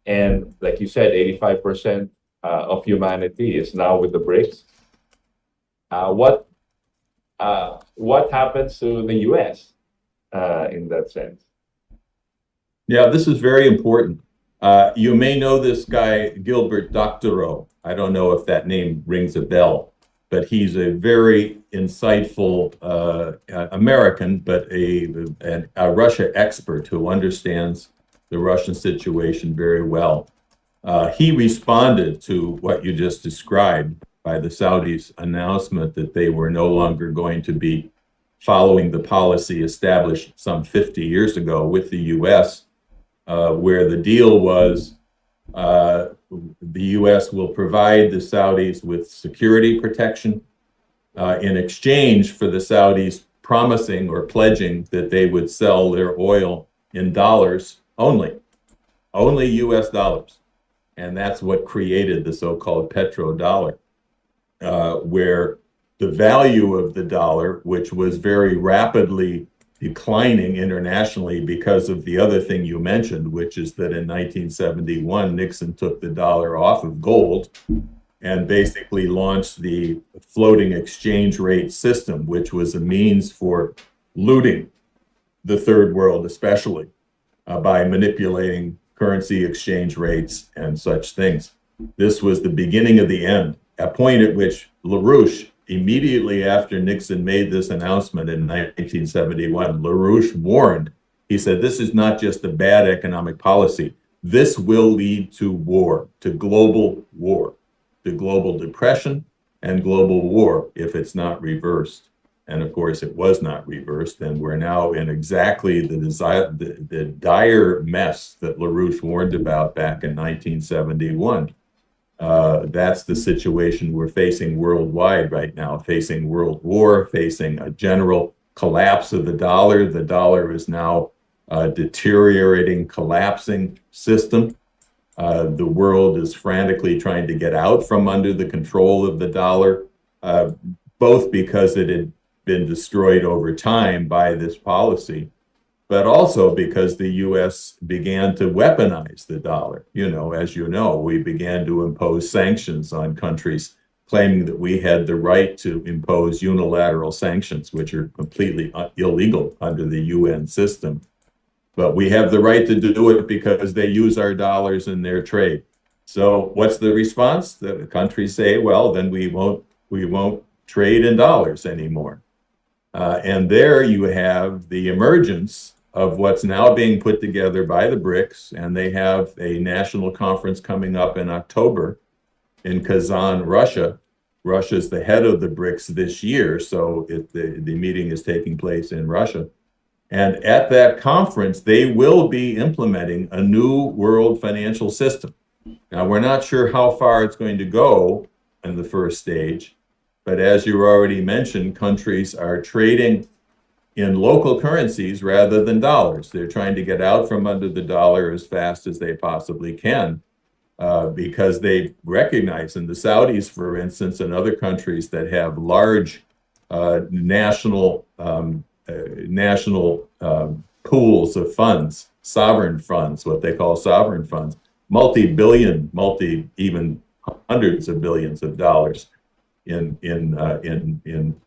and like you said, 85% of humanity is now with the BRICS. What happens to the U.S. In that sense? Yeah, this is very important. You may know this guy, Gilbert Doctorow. I don't know if that name rings a bell, but he's a very insightful American, but a Russia expert who understands the Russian situation very well. He responded to what you just described by the Saudis' announcement that they were no longer going to be following the policy established some 50 years ago with the U.S., where the deal was the U.S. will provide the Saudis with security protection in exchange for the Saudis promising or pledging that they would sell their oil in dollars only U.S. dollars. And that's what created the so-called petrodollar, where the value of the dollar, which was very rapidly declining internationally because of the other thing you mentioned, which is that in 1971, Nixon took the dollar off of gold and basically launched the floating exchange rate system, which was a means for looting the third world, especially by manipulating currency exchange rates and such things. This was the beginning of the end, a point at which LaRouche, immediately after Nixon made this announcement in 1971, LaRouche warned. He said, this is not just a bad economic policy. This will lead to war, to global war, to global depression and global war if it's not reversed. And of course, it was not reversed, and we're now in exactly the dire mess that LaRouche warned about back in 1971. That's the situation we're facing worldwide right now, facing world war, facing a general collapse of the dollar. The dollar is now a deteriorating, collapsing system. The world is frantically trying to get out from under the control of the dollar, both because it had been destroyed over time by this policy, but also because the U.S. began to weaponize the dollar. As you know, we began to impose sanctions on countries, claiming that we had the right to impose unilateral sanctions, which are completely illegal under the UN system. But we have the right to do it because they use our dollars in their trade. So what's the response? The countries say, well, then we won't trade in dollars anymore. And there you have the emergence of what's now being put together by the BRICS, and they have a national conference coming up in October in Kazan, Russia. Russia's the head of the BRICS this year, so the meeting is taking place in Russia. And at that conference, they will be implementing a new world financial system. Now, we're not sure how far it's going to go in the first stage, but as you already mentioned, countries are trading in local currencies rather than dollars. They're trying to get out from under the dollar as fast as they possibly can, because they recognize, in the Saudis, for instance, and other countries that have large national pools of funds, sovereign funds, what they call sovereign funds, multi-billion, even hundreds of billions of dollars in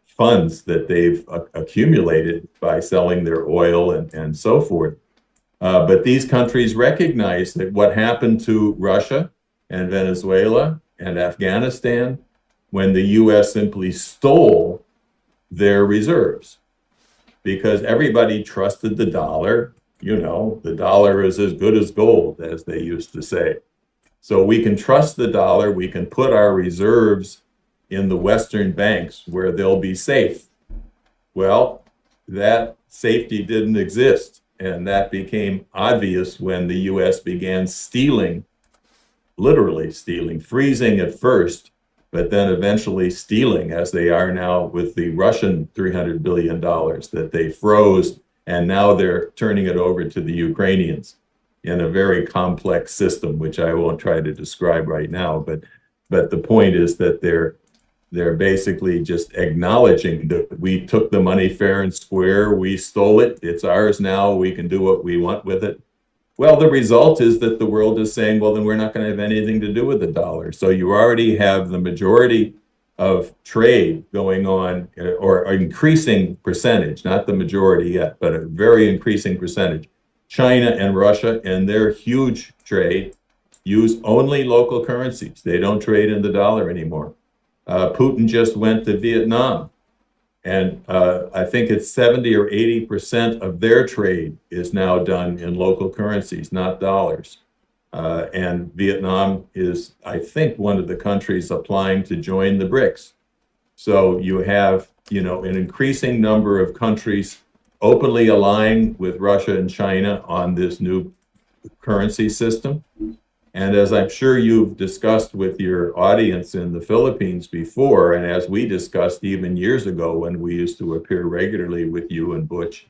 funds that they've accumulated by selling their oil and so forth. But these countries recognize that what happened to Russia and Venezuela and Afghanistan, when the U.S. simply stole their reserves, because everybody trusted the dollar. The dollar is as good as gold, as they used to say. So we can trust the dollar, we can put our reserves in the Western banks where they'll be safe. Well, that safety didn't exist. And that became obvious when the US began stealing, literally stealing, freezing at first, but then eventually stealing, as they are now with the Russian $300 billion that they froze, and now they're turning it over to the Ukrainians in a very complex system, which I won't try to describe right now. But the point is that they're basically just acknowledging that we took the money fair and square, we stole it, it's ours now, we can do what we want with it. Well, the result is that the world is saying, well, then we're not going to have anything to do with the dollar. So you already have the majority of trade going on, or increasing percentage, not the majority yet, but a very increasing percentage. China and Russia and their huge trade use only local currencies. They don't trade in the dollar anymore. Putin just went to Vietnam, and I think it's 70 or 80% of their trade is now done in local currencies, not dollars. And Vietnam is, I think, one of the countries applying to join the BRICS. So you have, an increasing number of countries openly aligning with Russia and China on this new currency system. And as I'm sure you've discussed with your audience in the Philippines before, and as we discussed even years ago when we used to appear regularly with you and Butch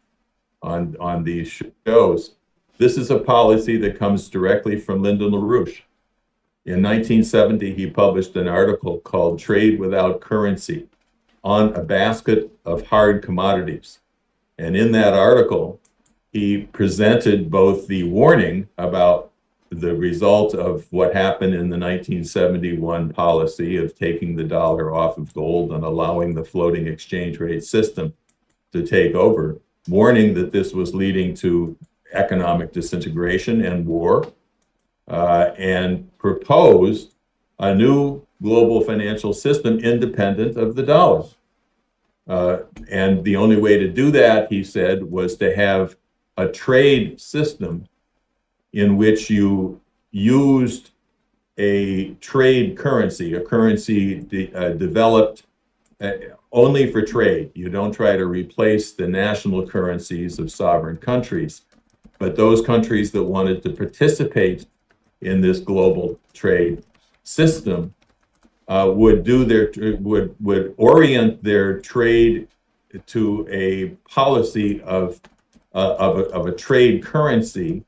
on these shows, this is a policy that comes directly from Lyndon LaRouche. In 1970, he published an article called Trade Without Currency on a basket of hard commodities. And in that article, he presented both the warning about the result of what happened in the 1971 policy of taking the dollar off of gold and allowing the floating exchange rate system to take over, warning that this was leading to economic disintegration and war, and proposed a new global financial system independent of the dollar. And the only way to do that, he said, was to have a trade system in which you used a trade currency, a currency developed only for trade. You don't try to replace the national currencies of sovereign countries, but those countries that wanted to participate in this global trade system would orient their trade to a policy of a trade currency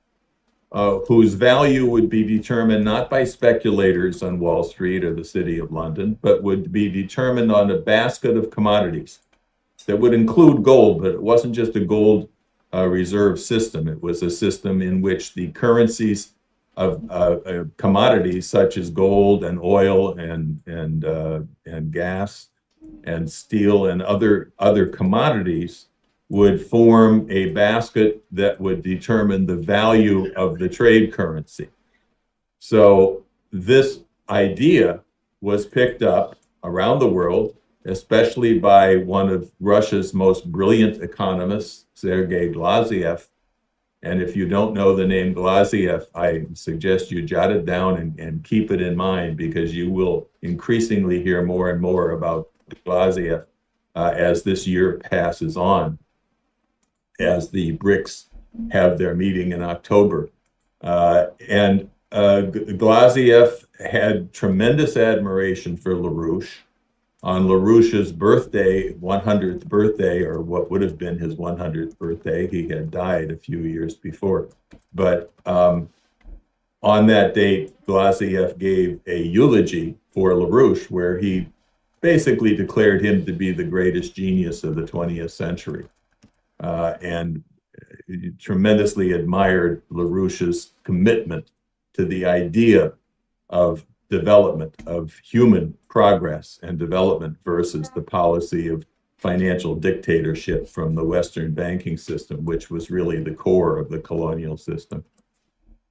whose value would be determined not by speculators on Wall Street or the City of London, but would be determined on a basket of commodities that would include gold, but it wasn't just a gold reserve system. It was a system in which the currencies of commodities such as gold and oil and gas and steel and other commodities would form a basket that would determine the value of the trade currency. So this idea was picked up around the world, especially by one of Russia's most brilliant economists, Sergei Glaziev. And if you don't know the name Glaziev, I suggest you jot it down and keep it in mind, because you will increasingly hear more and more about Glaziev as this year passes on, as the BRICS have their meeting in October. Glaziev had tremendous admiration for LaRouche. On LaRouche's birthday, 100th birthday, or what would have been his 100th birthday, he had died a few years before. But on that date, Glaziev gave a eulogy for LaRouche, where he basically declared him to be the greatest genius of the 20th century. And tremendously admired LaRouche's commitment to the idea of development, of human progress and development versus the policy of financial dictatorship from the Western banking system, which was really the core of the colonial system.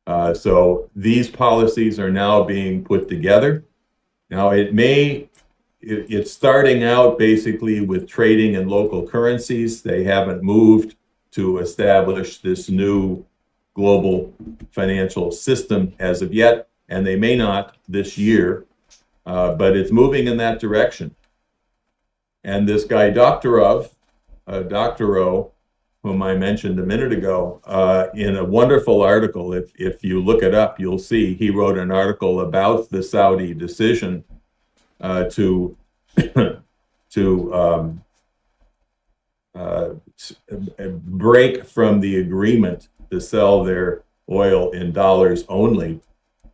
So these policies are now being put together. Now it's starting out basically with trading in local currencies. They haven't moved to establish this new global financial system as of yet, and they may not this year, but it's moving in that direction. And this guy, Doctorow, whom I mentioned a minute ago, in a wonderful article, if you look it up, you'll see he wrote an article about the Saudi decision to break from the agreement to sell their oil in dollars only,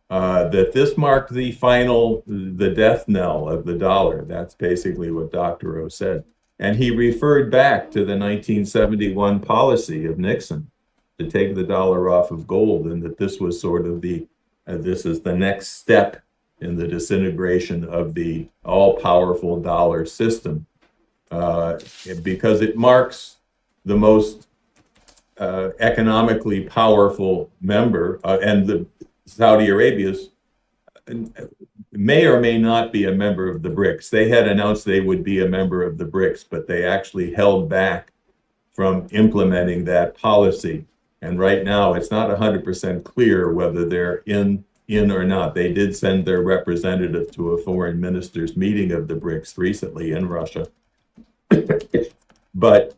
that this marked the death knell of the dollar. That's basically what Doctorow said. And he referred back to the 1971 policy of Nixon to take the dollar off of gold, and that this was sort of this is the next step in the disintegration of the all-powerful dollar system, because it marks the most economically powerful member, and the Saudi Arabia's may or may not be a member of the BRICS. They had announced they would be a member of the BRICS, but they actually held back from implementing that policy. And right now, it's not 100% clear whether they're in or not. They did send their representative to a foreign ministers meeting of the BRICS recently in Russia. But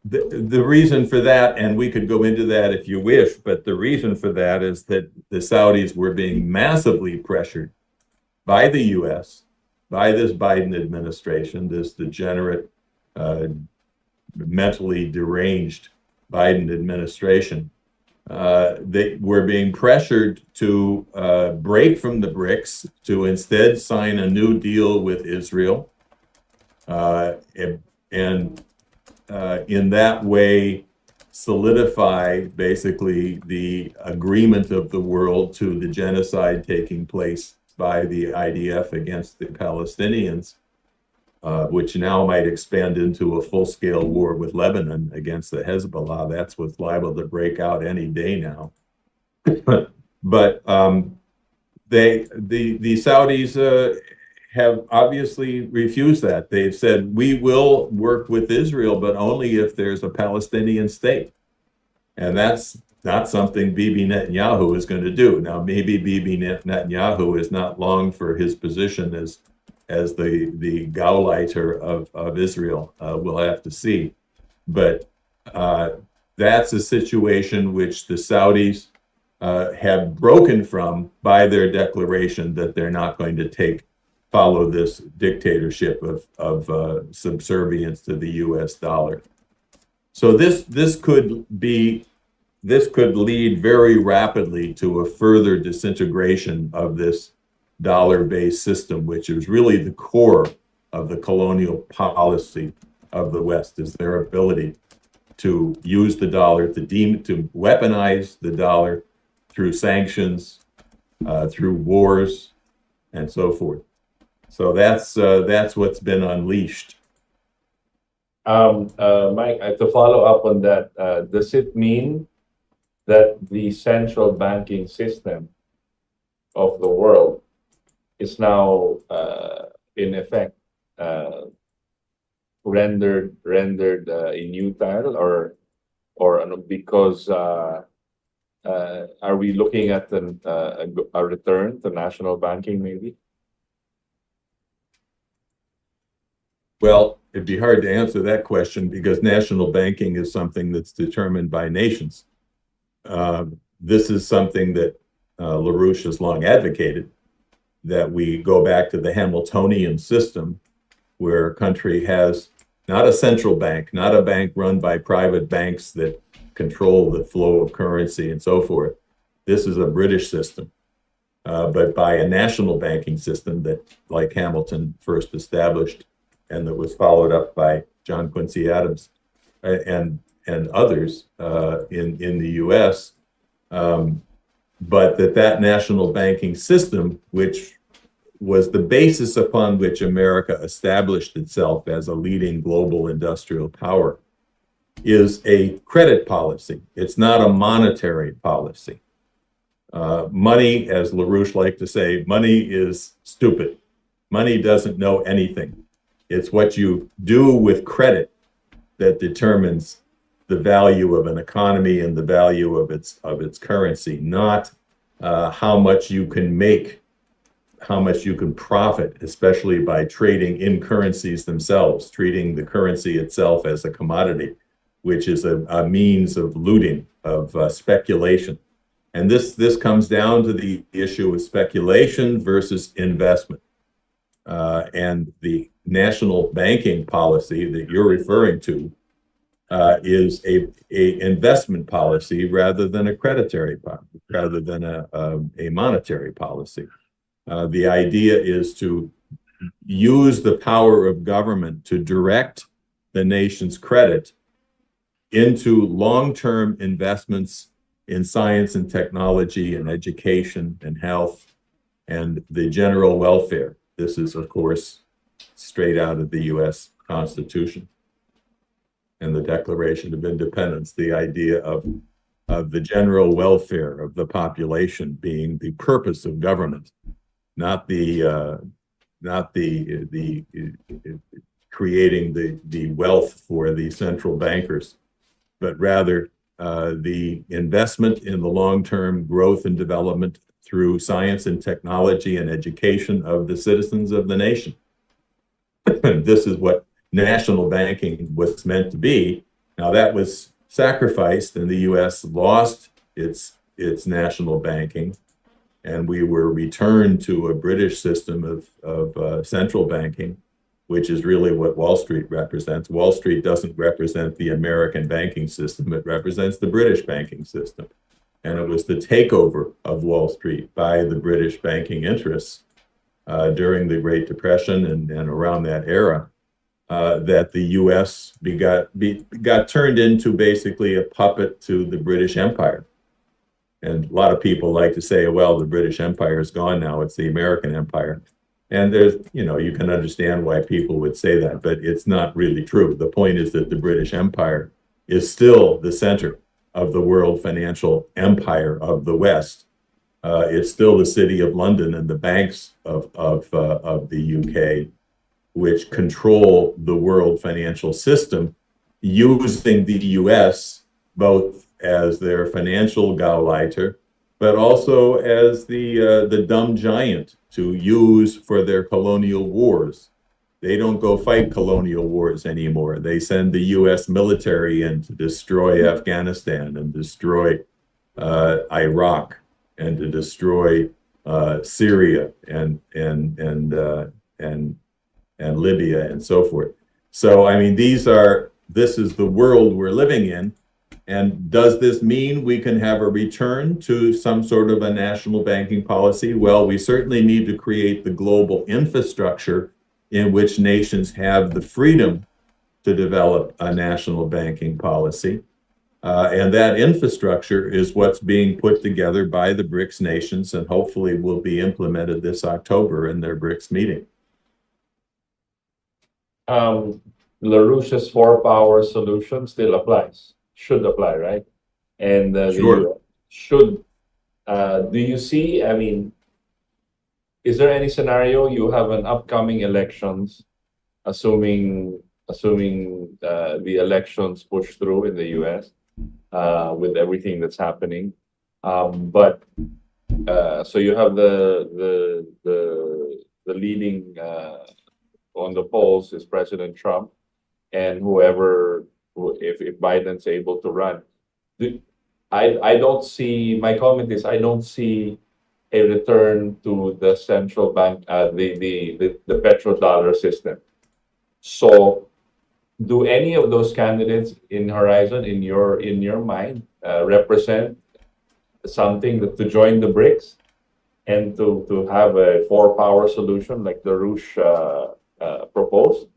the reason for that, and we could go into that if you wish, but the reason for that is that the Saudis were being massively pressured by the U.S., by this Biden administration, this degenerate, mentally deranged Biden administration. They were being pressured to break from the BRICS, to instead sign a new deal with Israel, and in that way solidify basically the agreement of the world to the genocide taking place by the IDF against the Palestinians, which now might expand into a full-scale war with Lebanon against the Hezbollah. That's what's liable to break out any day now. But the Saudis have obviously refused that. They've said, we will work with Israel, but only if there's a Palestinian state. And that's not something Bibi Netanyahu is going to do. Now, maybe Bibi Netanyahu is not long for his position as the Gauleiter of Israel. We'll have to see. But that's a situation which the Saudis have broken from by their declaration that they're not going to follow this dictatorship of subservience to the U.S. dollar. So this could lead very rapidly to a further disintegration of this dollar-based system, which is really the core of the colonial policy of the West, is their ability to use the dollar, to weaponize the dollar through sanctions, through wars, and so forth. So that's what's been unleashed. Mike, to follow up on that, does it mean that the central banking system of the world is now in effect rendered inutile, or because are we looking at a return to national banking maybe? Well, it'd be hard to answer that question because national banking is something that's determined by nations. This is something that LaRouche has long advocated, that we go back to the Hamiltonian system, where a country has not a central bank, not a bank run by private banks that control the flow of currency and so forth. This is a British system, but by a national banking system that, like Hamilton first established, and that was followed up by John Quincy Adams and others in the U.S. But that national banking system, which was the basis upon which America established itself as a leading global industrial power, is a credit policy. It's not a monetary policy. Money, as LaRouche liked to say, money is stupid. Money doesn't know anything. It's what you do with credit that determines the value of an economy and the value of its currency, not how much you can make, how much you can profit, especially by trading in currencies themselves, treating the currency itself as a commodity, which is a means of looting, of speculation. And this comes down to the issue of speculation versus investment. And the national banking policy that you're referring to is a investment policy rather than a rather than a monetary policy. The idea is to use the power of government to direct the nation's credit into long-term investments in science and technology and education and health and the general welfare. This is, of course, straight out of the U.S. Constitution and the Declaration of Independence, the idea of the general welfare of the population being the purpose of government, not the creating the wealth for the central bankers, but rather the investment in the long-term growth and development through science and technology and education of the citizens of the nation. This is what national banking was meant to be. Now that was sacrificed, and the U.S. lost its national banking, and we were returned to a British system of central banking, which is really what Wall Street represents. Wall Street doesn't represent the American banking system, it represents the British banking system. And it was the takeover of Wall Street by the British banking interests during the Great Depression and around that era that the U.S. got turned into basically a puppet to the British Empire. And a lot of people like to say, well, the British Empire is gone now, it's the American Empire. And there's, you can understand why people would say that, but it's not really true. The point is that the British Empire is still the center of the world financial empire of the West. It's still the city of London and the banks of the UK, which control the world financial system, using the US both as their financial Gauleiter but also as the dumb giant to use for their colonial wars. They don't go fight colonial wars anymore. They send the U.S. military in to destroy Afghanistan and destroy Iraq and to destroy Syria and Libya and so forth. So I mean, this is the world we're living in. And does this mean we can have a return to some sort of a national banking policy? Well, we certainly need to create the global infrastructure in which nations have the freedom to develop a national banking policy. And that infrastructure is what's being put together by the BRICS nations and hopefully will be implemented this October in their BRICS meeting. LaRouche's four-power solution still applies, should apply, right? And Sure. do you see, I mean, is there any scenario you have an upcoming elections, assuming the elections push through in the US with everything that's happening, but so you have the leading on the polls is President Trump, and if Biden's able to run, I don't see. My comment is I don't see a return to the central bank, the petrodollar system. So, do any of those candidates in horizon, in your mind, represent something to join the BRICS and to have a four-power solution like LaRouche proposed?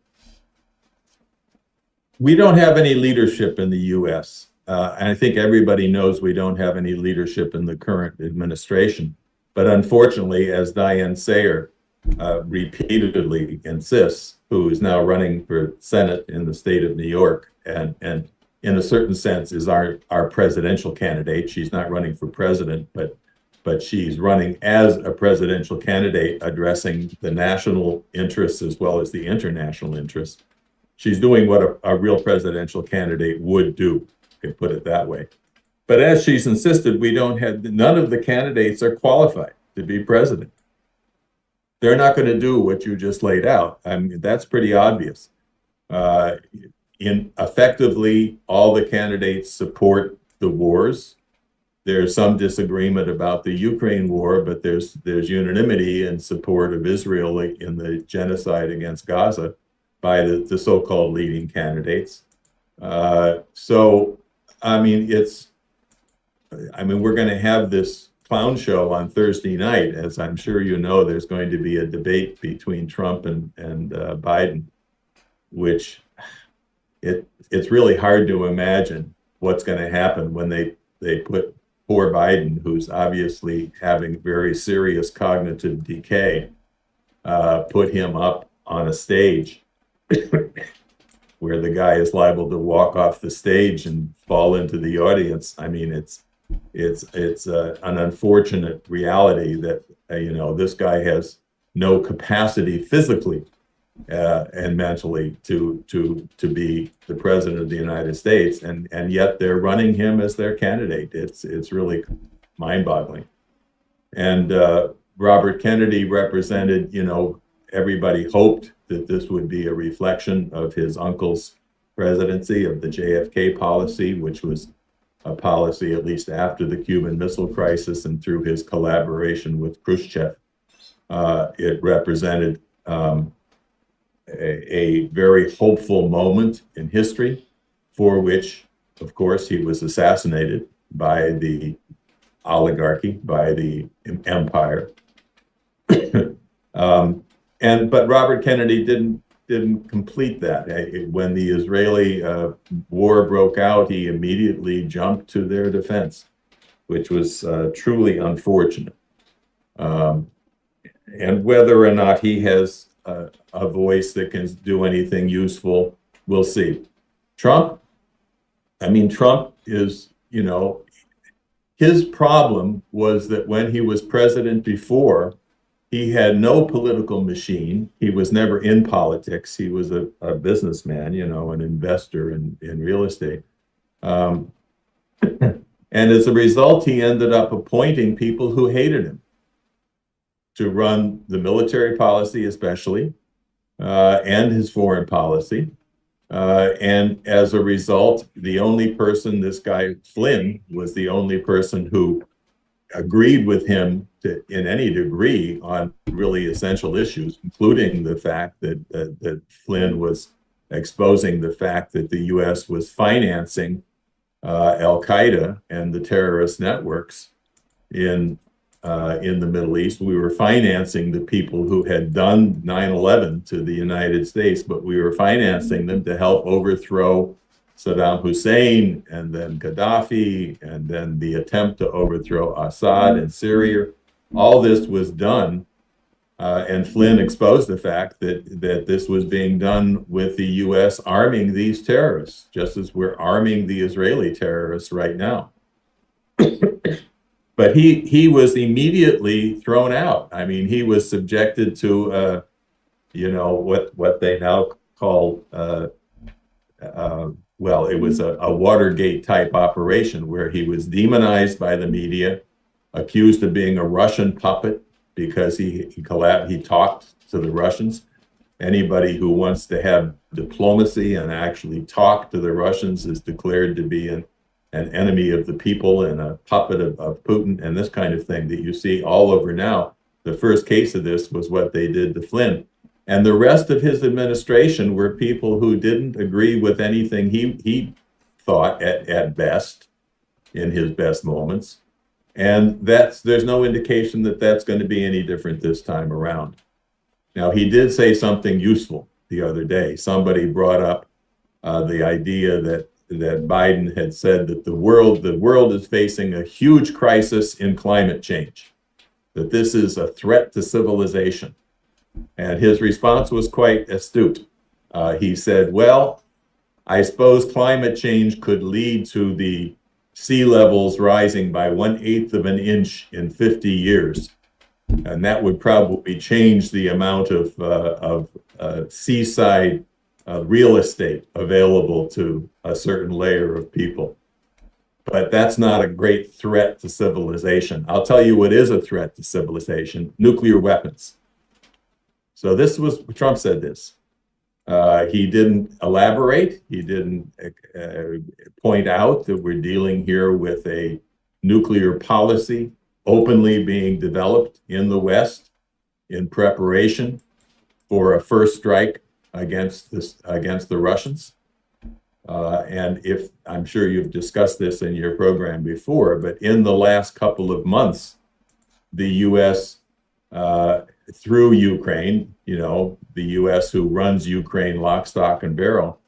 We don't have any leadership in the U.S. And I think everybody knows we don't have any leadership in the current administration. But unfortunately, as Diane Sayer repeatedly insists, who is now running for Senate in the state of New York, and in a certain sense is our presidential candidate. She's not running for president, but she's running as a presidential candidate, addressing the national interests as well as the international interests. She's doing what a real presidential candidate would do, could put it that way. But as she's insisted, none of the candidates are qualified to be president. They're not going to do what you just laid out. I mean, that's pretty obvious. Effectively, all the candidates support the wars. There's some disagreement about the Ukraine war, but there's unanimity in support of Israel in the genocide against Gaza by the so-called leading candidates. So, I mean, we're going to have this clown show on Thursday night. As I'm sure you know, there's going to be a debate between Trump and Biden, which it's really hard to imagine what's going to happen when they put poor Biden, who's obviously having very serious cognitive decay, put him up on a stage where the guy is liable to walk off the stage and fall into the audience. I mean, it's an unfortunate reality that this guy has no capacity physically and mentally to be the president of the United States, and yet they're running him as their candidate. It's really mind-boggling. And Robert Kennedy represented, everybody hoped that this would be a reflection of his uncle's presidency, of the JFK policy, which was a policy at least after the Cuban Missile Crisis and through his collaboration with Khrushchev. It represented a very hopeful moment in history, for which, of course, he was assassinated by the oligarchy, by the empire. But Robert Kennedy didn't complete that. When the Israeli war broke out, he immediately jumped to their defense, which was truly unfortunate. And whether or not he has a voice that can do anything useful, we'll see. Trump is, his problem was that when he was president before, he had no political machine. He was never in politics. He was a businessman, an investor in real estate. And And as a result, he ended up appointing people who hated him to run the military policy, especially, and his foreign policy. And as a result, the only person, this guy Flynn, was the only person who agreed with him in any degree on really essential issues, including the fact that Flynn was exposing the fact that the U.S. was financing Al-Qaeda and the terrorist networks in the Middle East. We were financing the people who had done 9/11 to the United States, but we were financing them to help overthrow Saddam Hussein and then Gaddafi and then the attempt to overthrow Assad in Syria. All this was done, and Flynn exposed the fact that this was being done with the U.S. arming these terrorists, just as we're arming the Israeli terrorists right now. But he was immediately thrown out. I mean, he was subjected to, what they now call, well, it was a Watergate type operation where he was demonized by the media, accused of being a Russian puppet because he talked to the Russians. Anybody who wants to have diplomacy and actually talk to the Russians is declared to be an enemy of the people and a puppet of Putin, and this kind of thing that you see all over now. The first case of this was what they did to Flynn. And the rest of his administration were people who didn't agree with anything he thought at best, in his best moments. And there's no indication that that's going to be any different this time around. Now, he did say something useful the other day. Somebody brought up the idea that Biden had said that the world is facing a huge crisis in climate change, that this is a threat to civilization. And his response was quite astute. He said, well, I suppose climate change could lead to the sea levels rising by 1/8 of an inch in 50 years. And that would probably change the amount of seaside real estate available to a certain layer of people. But that's not a great threat to civilization. I'll tell you what is a threat to civilization: nuclear weapons. So Trump said this. He didn't elaborate. He didn't point out that we're dealing here with a nuclear policy openly being developed in the West in preparation for a first strike against the Russians. And if I'm sure you've discussed this in your program before, but in the last couple of months, the U.S. Through Ukraine, the U.S. who runs Ukraine lock, stock, and barrel,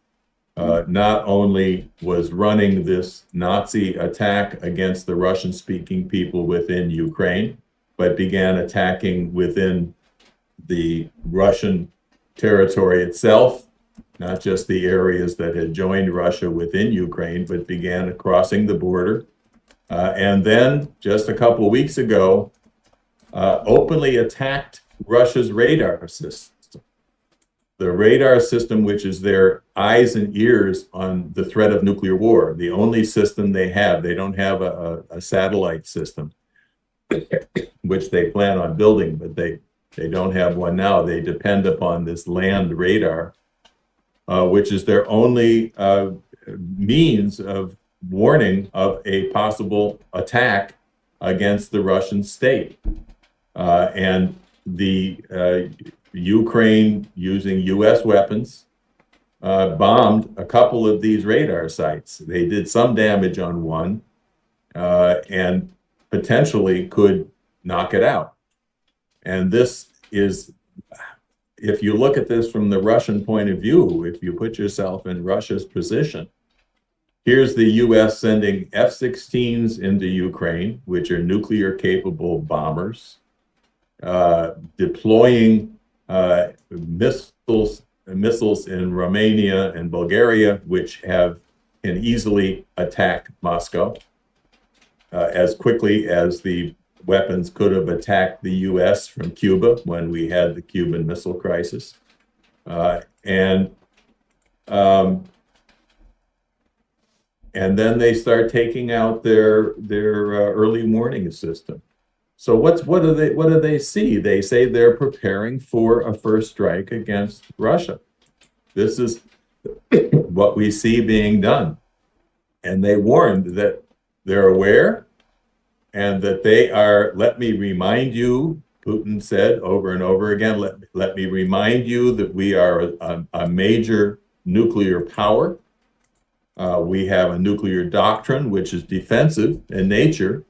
not only was running this Nazi attack against the Russian-speaking people within Ukraine, but began attacking within the Russian territory itself, not just the areas that had joined Russia within Ukraine, but began crossing the border. And then just a couple of weeks ago, openly attacked Russia's radar system. The radar system, which is their eyes and ears on the threat of nuclear war, the only system they have. They don't have a satellite system, which they plan on building, but they don't have one now. They depend upon this land radar, which is their only means of warning of a possible attack against the Russian state. And the Ukraine, using U.S. weapons, bombed a couple of these radar sites. They did some damage on one and potentially could knock it out. And this is, if you look at this from the Russian point of view, if you put yourself in Russia's position, here's the U.S. sending F-16s into Ukraine, which are nuclear-capable bombers, deploying missiles in Romania and Bulgaria, which can easily attack Moscow as quickly as the weapons could have attacked the U.S. from Cuba when we had the Cuban Missile Crisis. And and then they start taking out their early warning system. So what do they see? They say they're preparing for a first strike against Russia. This is what we see being done. And they warned that they're aware and that they are, let me remind you, Putin said over and over again, let me remind you that we are a major nuclear power. We have a nuclear doctrine, which is defensive in nature.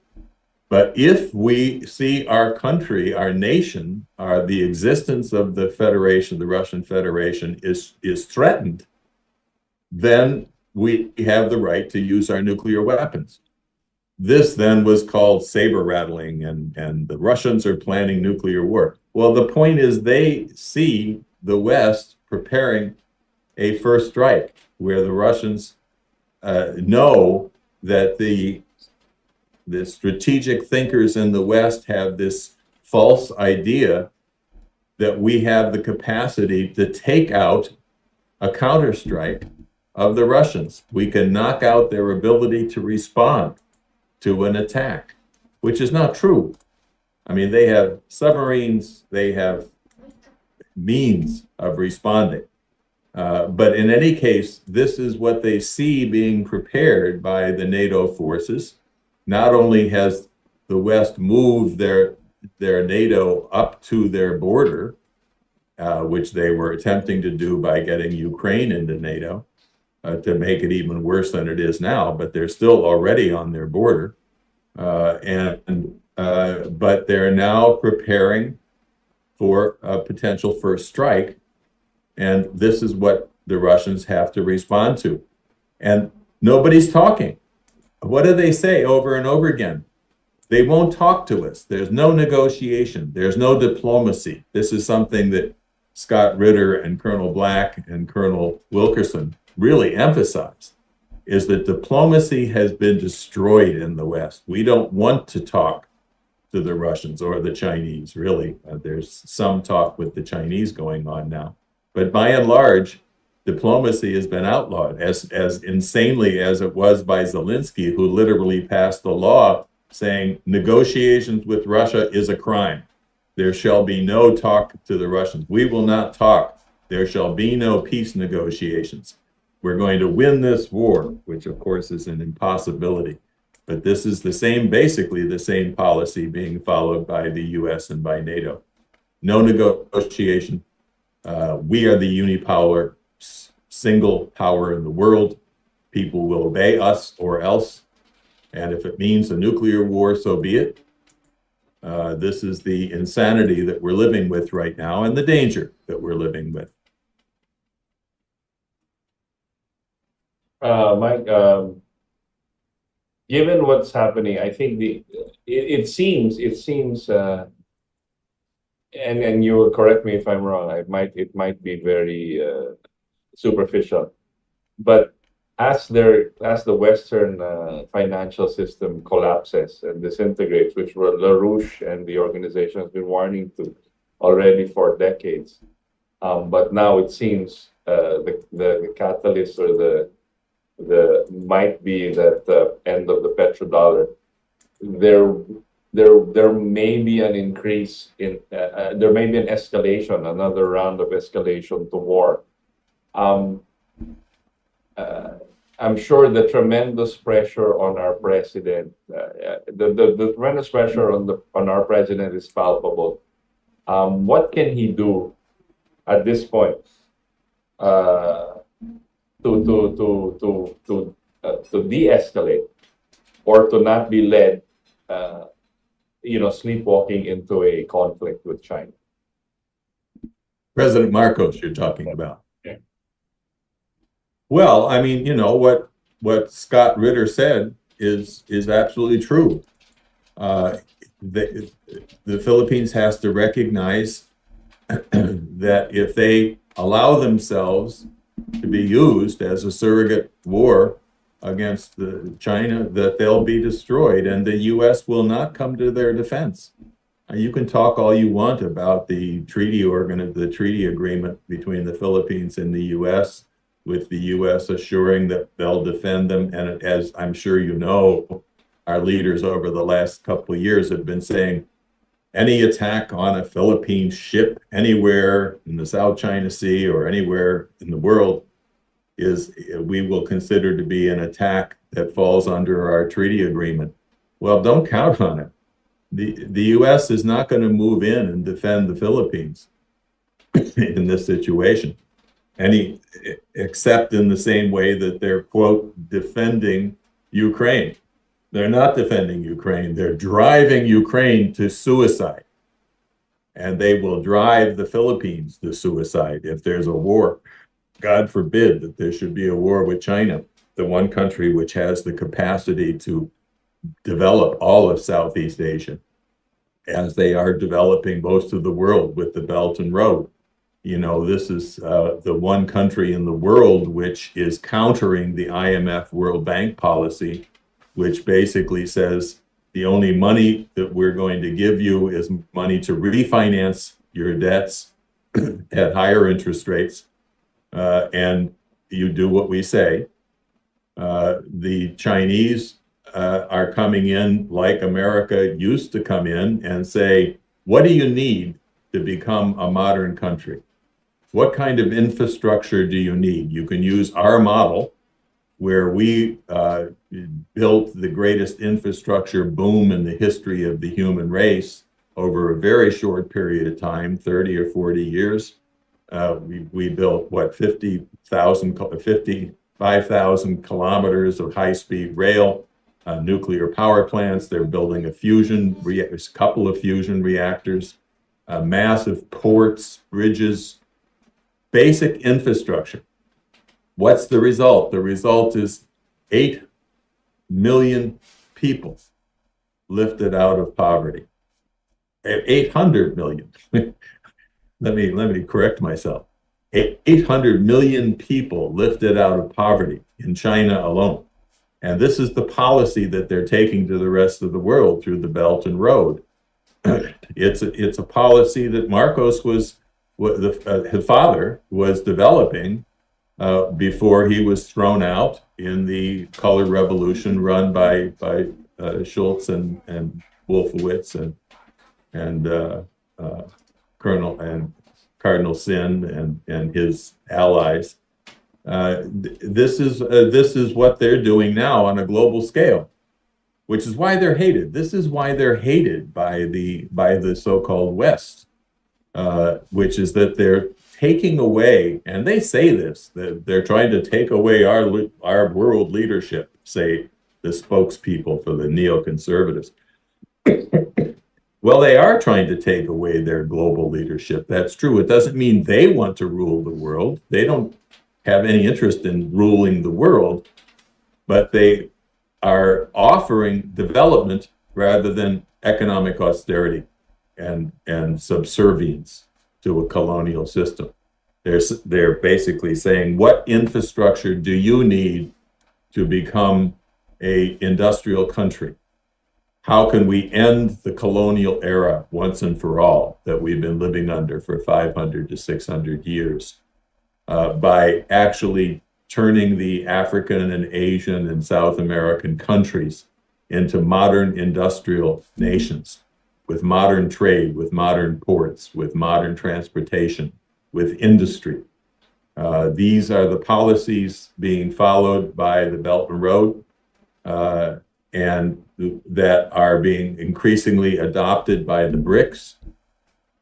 But if we see our country, our nation, the existence of the Federation, the Russian Federation, is threatened, then we have the right to use our nuclear weapons. This then was called saber rattling, and the Russians are planning nuclear war. Well, the point is they see the West preparing a first strike where the Russians know that the strategic thinkers in the West have this false idea that we have the capacity to take out a counterstrike of the Russians. We can knock out their ability to respond to an attack, which is not true. I mean, they have submarines, they have means of responding. But in any case, this is what they see being prepared by the NATO forces. Not only has the West moved their NATO up to their border, which they were attempting to do by getting Ukraine into NATO, to make it even worse than it is now, but they're still already on their border. But they're now preparing for a potential first strike. And this is what the Russians have to respond to. And nobody's talking. What do they say over and over again? They won't talk to us. There's no negotiation. There's no diplomacy. This is something that Scott Ritter and Colonel Black and Colonel Wilkerson really emphasized, is that diplomacy has been destroyed in the West. We don't want to talk to the Russians or the Chinese, really. There's some talk with the Chinese going on now. But by and large, diplomacy has been outlawed, as insanely as it was by Zelensky, who literally passed a law saying negotiations with Russia is a crime. There shall be no talk to the Russians. We will not talk. There shall be no peace negotiations. We're going to win this war, which of course is an impossibility. But this is basically the same policy being followed by the US and by NATO. No negotiation. We are the unipolar, single power in the world. People will obey us or else. And if it means a nuclear war, so be it. This is the insanity that we're living with right now and the danger that we're living with. Mike, given what's happening, I think it seems, and you will correct me if I'm wrong. It might be very superficial, but as the Western financial system collapses and disintegrates, which LaRouche and the organization has been warning to already for decades, but now it seems the catalyst or the might be that end of the petrodollar. There may be an increase in there may be an escalation, another round of escalation to war. I'm sure the tremendous pressure on our president, the tremendous pressure on our president is palpable. What can he do at this point to de-escalate or to not be led, sleepwalking into a conflict with China? President Marcos, you're talking about. Yeah. Well, I mean, what Scott Ritter said is absolutely true. The Philippines has to recognize that if they allow themselves to be used as a surrogate war against China, that they'll be destroyed, and the U.S. will not come to their defense. You can talk all you want about the treaty agreement between the Philippines and the U.S. with the U.S. assuring that they'll defend them. And as I'm sure you know, our leaders over the last couple of years have been saying, any attack on a Philippine ship anywhere in the South China Sea or anywhere in the world we will consider to be an attack that falls under our treaty agreement. Well, don't count on it. The U.S. is not going to move in and defend the Philippines in this situation, except in the same way that they're, quote, defending Ukraine. They're not defending Ukraine. They're driving Ukraine to suicide. And they will drive the Philippines to suicide if there's a war. God forbid that there should be a war with China, the one country which has the capacity to develop all of Southeast Asia, as they are developing most of the world with the Belt and Road. You know, this is the one country in the world which is countering the IMF World Bank policy, which basically says the only money that we're going to give you is money to refinance your debts at higher interest rates, and you do what we say. The Chinese are coming in like America used to come in and say, what do you need to become a modern country? What kind of infrastructure do you need? You can use our model, where we built the greatest infrastructure boom in the history of the human race over a very short period of time, 30 or 40 years. We built, what, 55,000 kilometers of high-speed rail, nuclear power plants. They're building a couple of fusion reactors, massive ports, bridges, basic infrastructure. What's the result? The result is 8 million people lifted out of poverty. 800 million. Let me correct myself. 800 million people lifted out of poverty in China alone. And this is the policy that they're taking to the rest of the world through the Belt and Road. It's a policy that Marcos his father was developing before he was thrown out in the color revolution run by Schultz and Wolfowitz and Colonel and Cardinal Sin and his allies. This is what they're doing now on a global scale, which is why they're hated. This is why they're hated by the so-called West, which is that they're taking away, and they say this, that they're trying to take away our world leadership, say the spokespeople for the neoconservatives. Well, they are trying to take away their global leadership. That's true. It doesn't mean they want to rule the world. They don't have any interest in ruling the world, but they are offering development rather than economic austerity and subservience to a colonial system. They're basically saying, what infrastructure do you need to become an industrial country? How can we end the colonial era once and for all that we've been living under for 500 to 600 years by actually turning the African and Asian and South American countries into modern industrial nations with modern trade, with modern ports, with modern transportation, with industry. These are the policies being followed by the Belt and Road and that are being increasingly adopted by the BRICS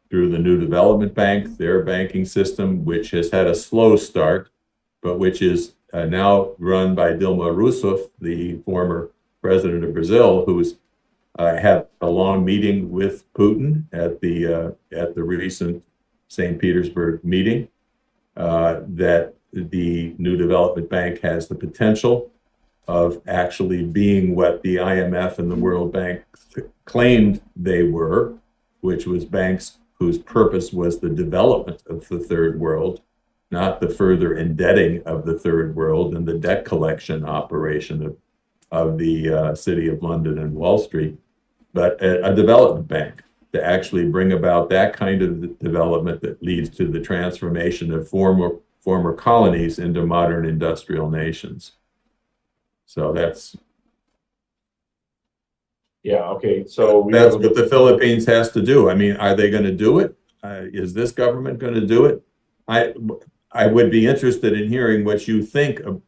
through the New Development Bank, their banking system, which has had a slow start, but which is now run by Dilma Rousseff, the former president of Brazil, who's had a long meeting with Putin at the recent St. Petersburg meeting, that the New Development Bank has the potential of actually being what the IMF and the World Bank claimed they were, which was banks whose purpose was the development of the third world, not the further indebting of the third world and the debt collection operation of the City of London and Wall Street, but a development bank to actually bring about that kind of development that leads to the transformation of former colonies into modern industrial nations. So that's okay. So that's what the Philippines has to do. I mean, are they going to do it? Is this government going to do it? I would be interested in hearing what you think of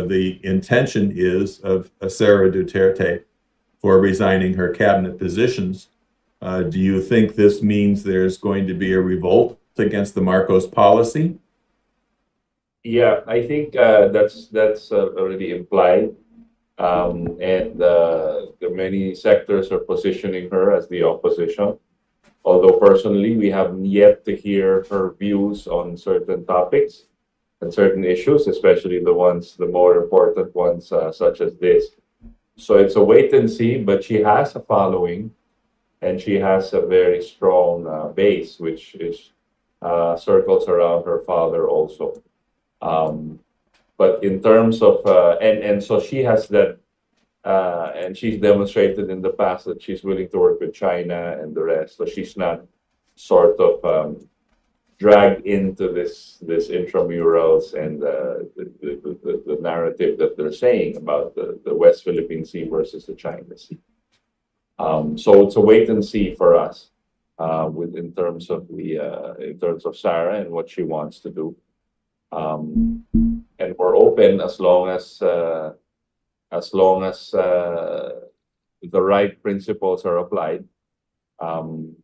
the intention is of Sara Duterte for resigning her cabinet positions. Do you think this means there's going to be a revolt against the Marcos policy? Yeah, I think that's already implied. And the many sectors are positioning her as the opposition. Although personally, we have yet to hear her views on certain topics and certain issues, especially the more important ones, such as this. So it's a wait and see, but she has a following, and she has a very strong base, which is circles around her father also. But in terms of and so she has that, and she's demonstrated in the past that she's willing to work with China and the rest. So she's not sort of dragged into this intramurals and the narrative that they're saying about the West Philippine Sea versus the China Sea. So it's a wait and see for us in terms of Sarah and what she wants to do. And we're open as long as the right principles are applied. And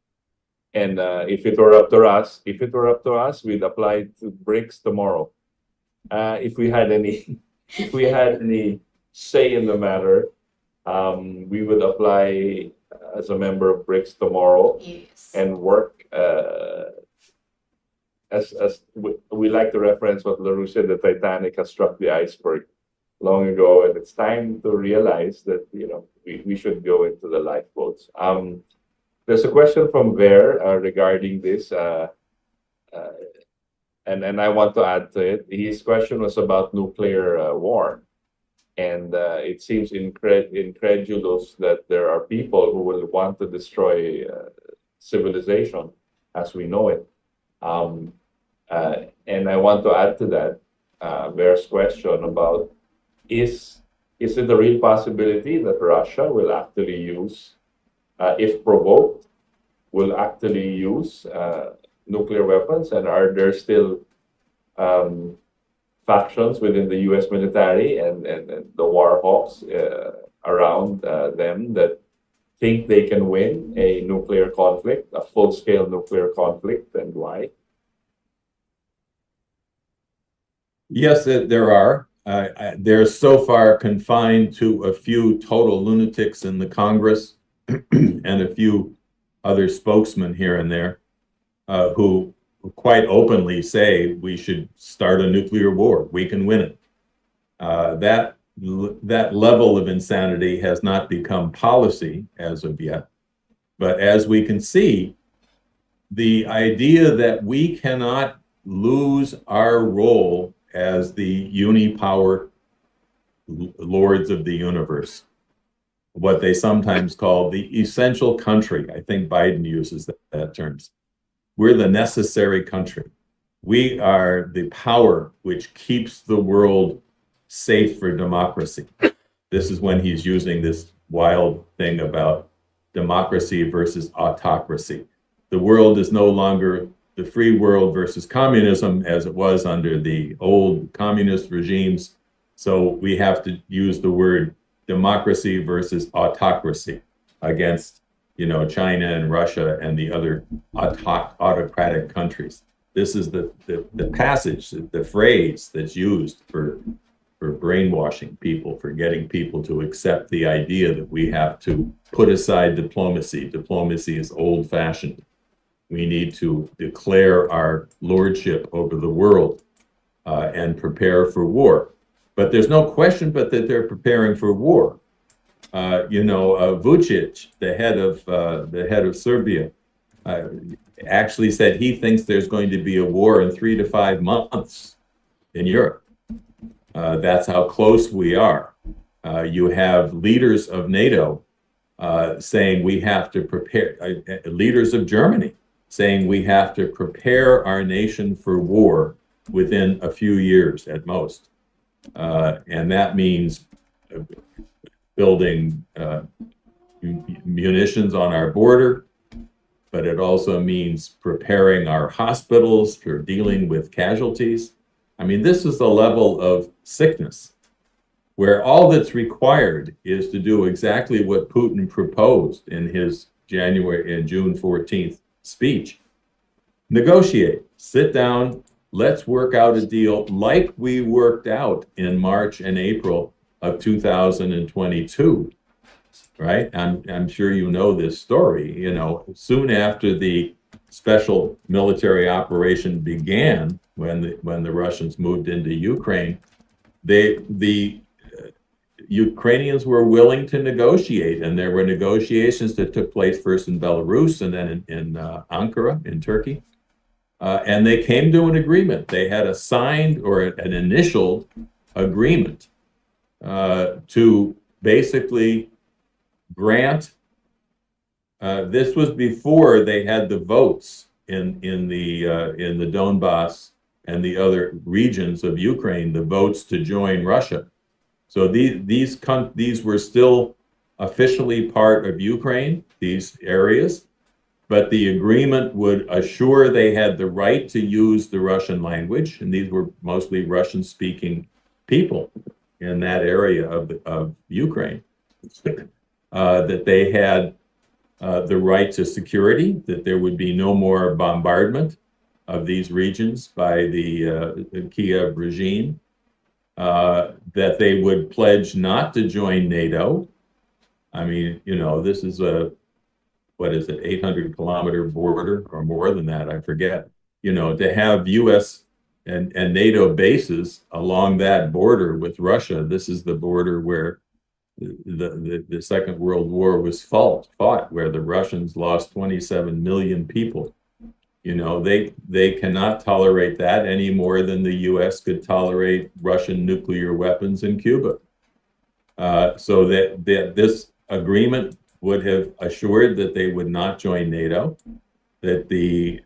if it were up to us, we'd apply to BRICS tomorrow. If we had any say in the matter, we would apply as a member of BRICS tomorrow. Yes. And work as we like to reference what LaRouche said, the Titanic has struck the iceberg long ago, and it's time to realize that we should go into the lifeboats. There's a question from Ver regarding this, and I want to add to it. His question was about nuclear war, and it seems incredulous that there are people who will want to destroy civilization as we know it. And I want to add to that Ver's question about is it a real possibility that Russia will actually use, if provoked, will actually use nuclear weapons? And are there still factions within the U.S. military and the war hawks around them that think they can win a nuclear conflict, a full-scale nuclear conflict, and why? Yes, there are. They're so far confined to a few total lunatics in the Congress and a few other spokesmen here and there who quite openly say we should start a nuclear war. We can win it. That level of insanity has not become policy as of yet. But as we can see, the idea that we cannot lose our role as the unipower lords of the universe, what they sometimes call the essential country. I think Biden uses that term. We're the necessary country. We are the power which keeps the world safe for democracy. This is when he's using this wild thing about democracy versus autocracy. The world is no longer the free world versus communism as it was under the old communist regimes. So we have to use the word democracy versus autocracy against, China and Russia and the other autocratic countries. This is the passage, the phrase that's used for brainwashing people, for getting people to accept the idea that we have to put aside diplomacy. Diplomacy is old-fashioned. We need to declare our lordship over the world and prepare for war. But there's no question but that they're preparing for war. Vucic, the head of Serbia, actually said he thinks there's going to be a war in 3 to 5 months in Europe. That's how close we are. You have leaders of NATO saying we have to prepare, leaders of Germany saying we have to prepare our nation for war within a few years at most. And that means building munitions on our border, but it also means preparing our hospitals for dealing with casualties. I mean, this is the level of sickness where all that's required is to do exactly what Putin proposed in his June 14th speech. Negotiate, sit down, let's work out a deal like we worked out in March and April of 2022, right? I'm sure you know this story. You know, soon after the special military operation began, when the Russians moved into Ukraine, the Ukrainians were willing to negotiate, and there were negotiations that took place first in Belarus and then in Ankara in Turkey. And they came to an agreement. They had a signed or an initial agreement to basically grant. This was before they had the votes in the Donbass and the other regions of Ukraine, the votes to join Russia. So these were still officially part of Ukraine, these areas, but the agreement would assure they had the right to use the Russian language, and these were mostly Russian-speaking people in that area of Ukraine, that they had the right to security, that there would be no more bombardment of these regions by the Kiev regime, that they would pledge not to join NATO. I mean, you know, this is a, 800-kilometer border or more than that, I forget. You know, to have U.S. and NATO bases along that border with Russia. This is the border where the Second World War was fought, where the Russians lost 27 million people. You know, they cannot tolerate that any more than the U.S. could tolerate Russian nuclear weapons in Cuba. So that this agreement would have assured that they would not join NATO, that the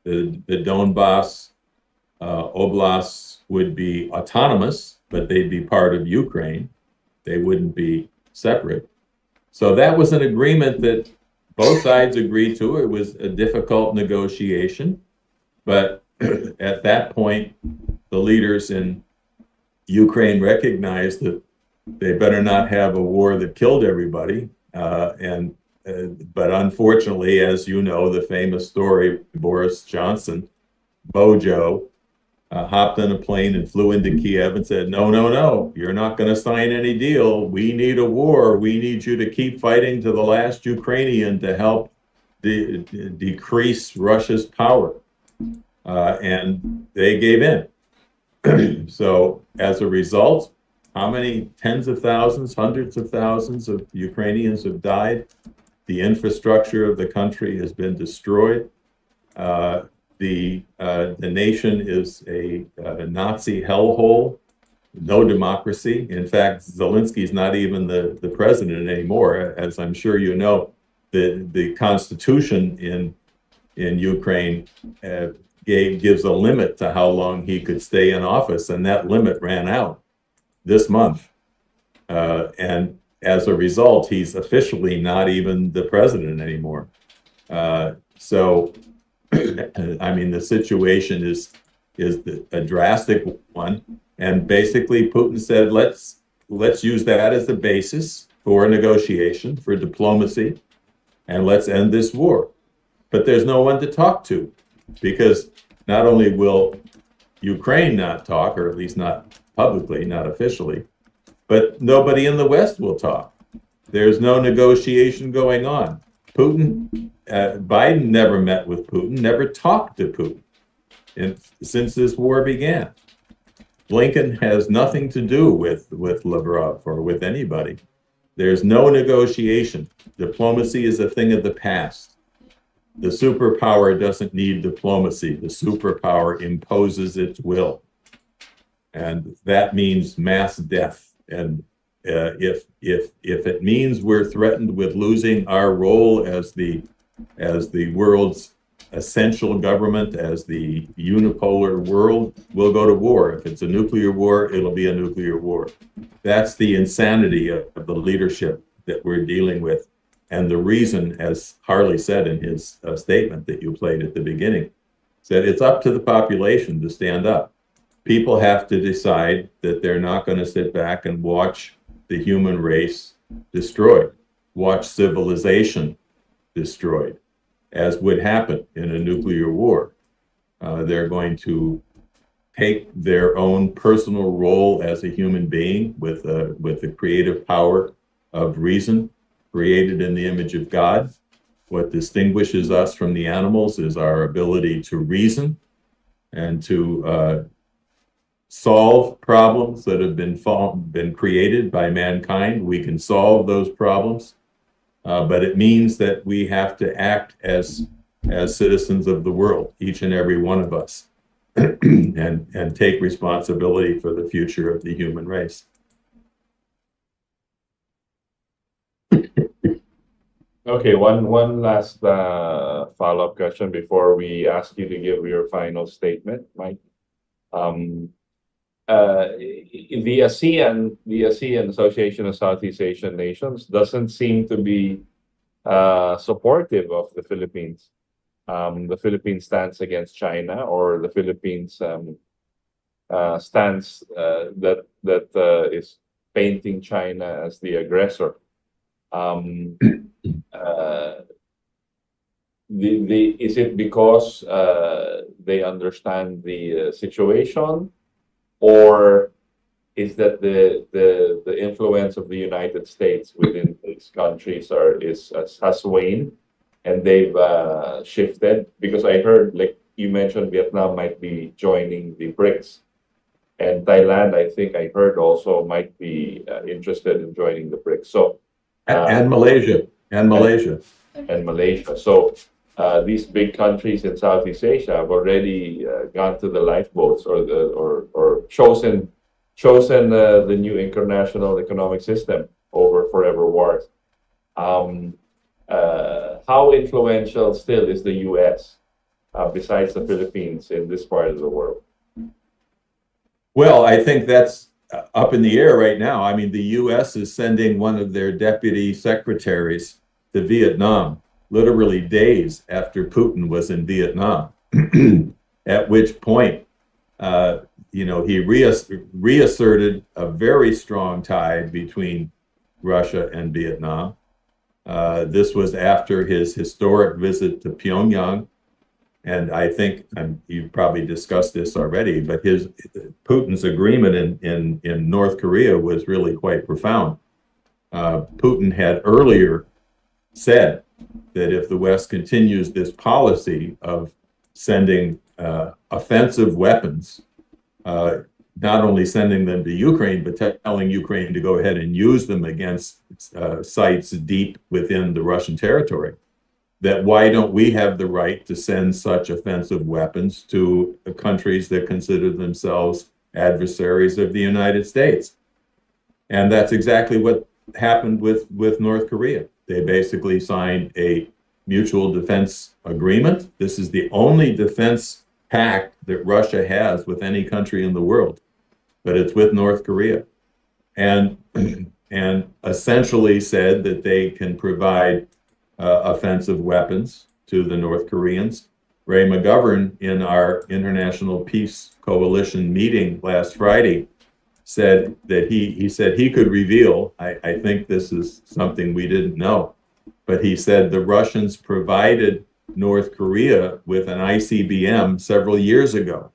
Donbass oblasts would be autonomous, but they'd be part of Ukraine. They wouldn't be separate. So that was an agreement that both sides agreed to. It was a difficult negotiation, but at that point, the leaders in Ukraine recognized that they better not have a war that killed everybody. But unfortunately, as you know, the famous story, Boris Johnson, Bojo, hopped on a plane and flew into Kiev and said, no, you're not going to sign any deal. We need a war. We need you to keep fighting to the last Ukrainian to help decrease Russia's power. And they gave in. So as a result, how many tens of thousands, hundreds of thousands of Ukrainians have died? The infrastructure of the country has been destroyed. The nation is a Nazi hellhole, no democracy. In fact, Zelensky's not even the president anymore. As I'm sure you know, the constitution in Ukraine gives a limit to how long he could stay in office, and that limit ran out this month. And as a result, he's officially not even the president anymore. So, I mean, the situation is a drastic one. And basically, Putin said, let's use that as the basis for a negotiation, for diplomacy, and let's end this war. But there's no one to talk to, because not only will Ukraine not talk, or at least not publicly, not officially, but nobody in the West will talk. There's no negotiation going on. Biden never met with Putin, never talked to Putin since this war began. Blinken has nothing to do with Lavrov or with anybody. There's no negotiation. Diplomacy is a thing of the past. The superpower doesn't need diplomacy. The superpower imposes its will. And that means mass death. And if it means we're threatened with losing our role as the world's essential government as the unipolar world, we'll go to war. If it's a nuclear war, it'll be a nuclear war. That's the insanity of the leadership that we're dealing with. And the reason, as Harley said in his statement that you played at the beginning, said it's up to the population to stand up. People have to decide that they're not going to sit back and watch the human race destroyed, watch civilization destroyed, as would happen in a nuclear war. They're going to take their own personal role as a human being with the creative power of reason, created in the image of God. What distinguishes us from the animals is our ability to reason and to solve problems that have been created by mankind. We can solve those problems, but it means that we have to act as citizens of the world, each and every one of us, and take responsibility for the future of the human race. Okay, one last follow-up question before we ask you to give your final statement, Mike. The ASEAN Association of Southeast Asian Nations doesn't seem to be supportive of the Philippines. The Philippines stance against China, or the Philippines stance that is painting China as the aggressor. Is it because they understand the situation, or is that the influence of the United States within these countries has waned and they've shifted? Because I heard, like you mentioned, Vietnam might be joining the BRICS, and Thailand, I think I heard, also might be interested in joining the BRICS. So And Malaysia. So these big countries in Southeast Asia have already gone to the lifeboats or chosen the new international economic system over forever wars. How influential still is the U.S. Besides the Philippines in this part of the world? Well, I think that's up in the air right now. I mean, the U.S. is sending one of their deputy secretaries to Vietnam, literally days after Putin was in Vietnam, at which point, he reasserted a very strong tie between Russia and Vietnam. This was after his historic visit to Pyongyang. And I think you've probably discussed this already, but Putin's agreement in North Korea was really quite profound. Putin had earlier said that if the West continues this policy of sending offensive weapons, not only sending them to Ukraine, but telling Ukraine to go ahead and use them against sites deep within the Russian territory, that why don't we have the right to send such offensive weapons to countries that consider themselves adversaries of the United States? And that's exactly what happened with North Korea. They basically signed a mutual defense agreement. This is the only defense pact that Russia has with any country in the world, but it's with North Korea. And essentially said that they can provide offensive weapons to the North Koreans. Ray McGovern, in our International Peace Coalition meeting last Friday, said that he said he could reveal, I think this is something we didn't know, but he said the Russians provided North Korea with an ICBM several years ago,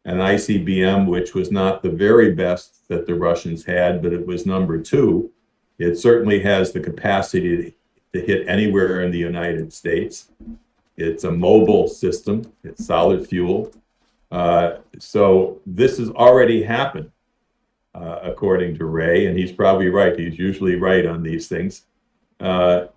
an ICBM which was not the very best that the Russians had, but it was number 2. It certainly has the capacity to hit anywhere in the United States. It's a mobile system. It's solid fuel. So this has already happened, according to Ray, and he's probably right. He's usually right on these things. I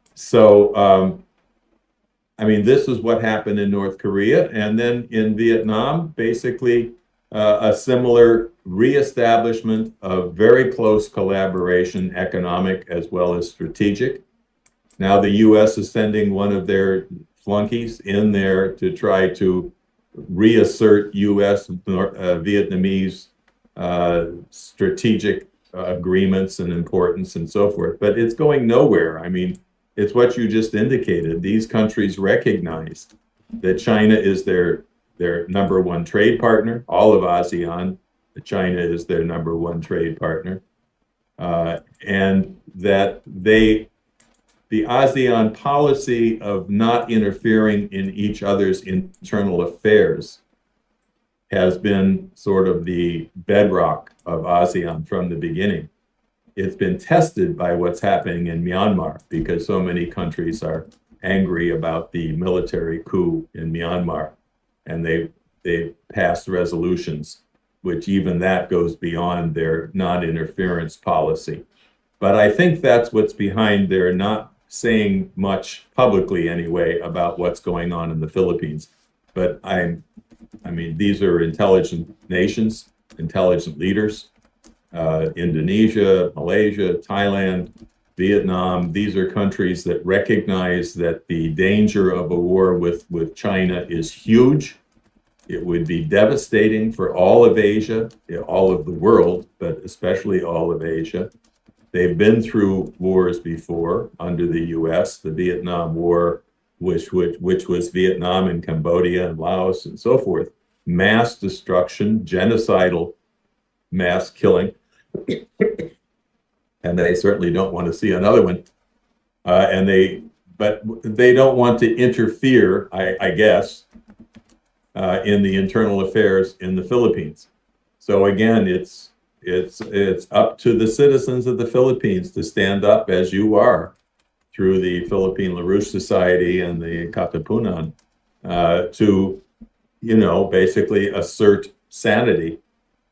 mean, this is what happened in North Korea. And then in Vietnam, basically a similar reestablishment of very close collaboration, economic as well as strategic. Now the U.S. is sending one of their flunkies in there to try to reassert U.S. Vietnamese strategic agreements and importance and so forth. But it's going nowhere. I mean, it's what you just indicated. These countries recognize that China is their number one trade partner. All of ASEAN, China is their number one trade partner. And that the ASEAN policy of not interfering in each other's internal affairs has been sort of the bedrock of ASEAN from the beginning. It's been tested by what's happening in Myanmar because so many countries are angry about the military coup in Myanmar, and they passed resolutions, which even that goes beyond their non-interference policy. But I think that's what's behind their not saying much publicly anyway about what's going on in the Philippines. But I mean, these are intelligent nations, intelligent leaders. Indonesia, Malaysia, Thailand, Vietnam, these are countries that recognize that the danger of a war with China is huge. It would be devastating for all of Asia, all of the world, but especially all of Asia. They've been through wars before under the US, the Vietnam War, which was Vietnam and Cambodia and Laos and so forth. Mass destruction, genocidal mass killing. And they certainly don't want to see another one. But they don't want to interfere, I guess, in the internal affairs in the Philippines. So again, it's up to the citizens of the Philippines to stand up as you are through the Philippine LaRouche Society and the Katipunan to, basically assert sanity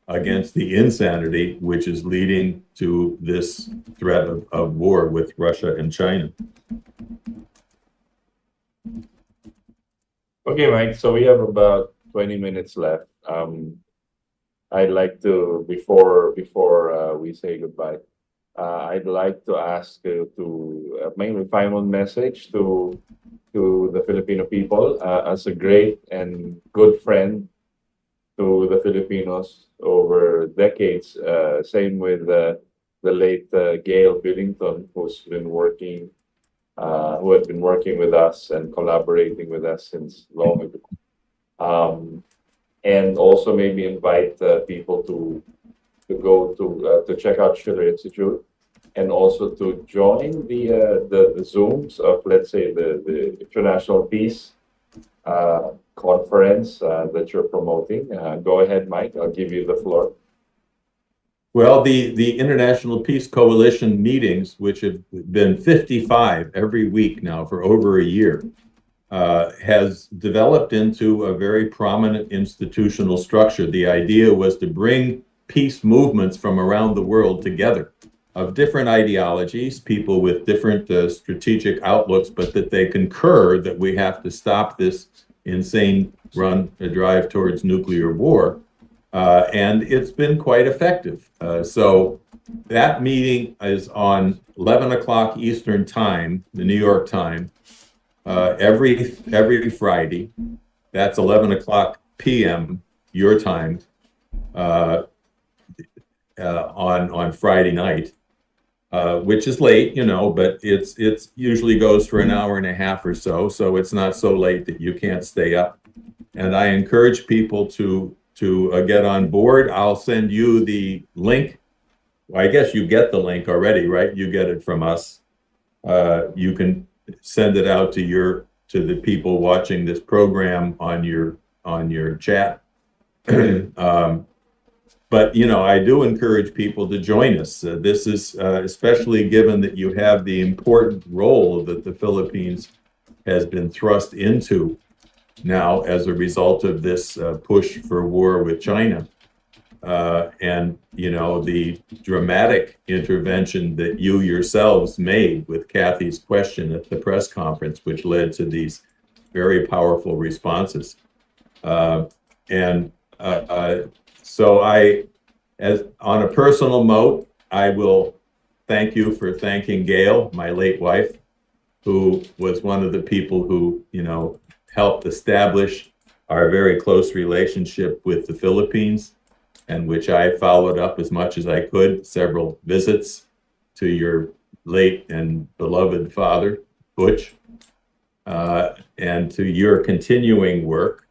against the insanity which is leading to this threat of war with Russia and China. Okay, Mike, so we have about 20 minutes left. I'd like to, before we say goodbye, I'd like to ask you to mainly final message to the Filipino people as a great and good friend to the Filipinos over decades. Same with the late Gail Billington, who had been working with us and collaborating with us since long ago. And also maybe invite people to go to check out Schiller Institute, and also to join the Zooms of, let's say, the International Peace conference that you're promoting. Go ahead, Mike. I'll give you the floor. Well, the International Peace Coalition meetings, which have been 55 every week now for over a year, has developed into a very prominent institutional structure. The idea was to bring peace movements from around the world together, of different ideologies, people with different strategic outlooks, but that they concur that we have to stop this insane drive towards nuclear war. And it's been quite effective. So that meeting is on 11 o'clock Eastern time, the New York time, every Friday. That's 11 o'clock p.m. your time on Friday night, which is late, but it's usually goes for an hour and a half or so. So it's not so late that you can't stay up. And I encourage people to get on board. I'll send you the link. Well, I guess you get the link already, right? You get it from us. You can send it out to the people watching this program on your chat. But I do encourage people to join us. This is especially given that you have the important role that the Philippines has been thrust into now as a result of this push for war with China. And the dramatic intervention that you yourselves made with Cathy's question at the press conference, which led to these very powerful responses. So as on a personal note, I will thank you for thanking Gail, my late wife, who was one of the people who, you know, helped establish our very close relationship with the Philippines, and which I followed up as much as I could, several visits to your late and beloved father, Butch, and to your continuing work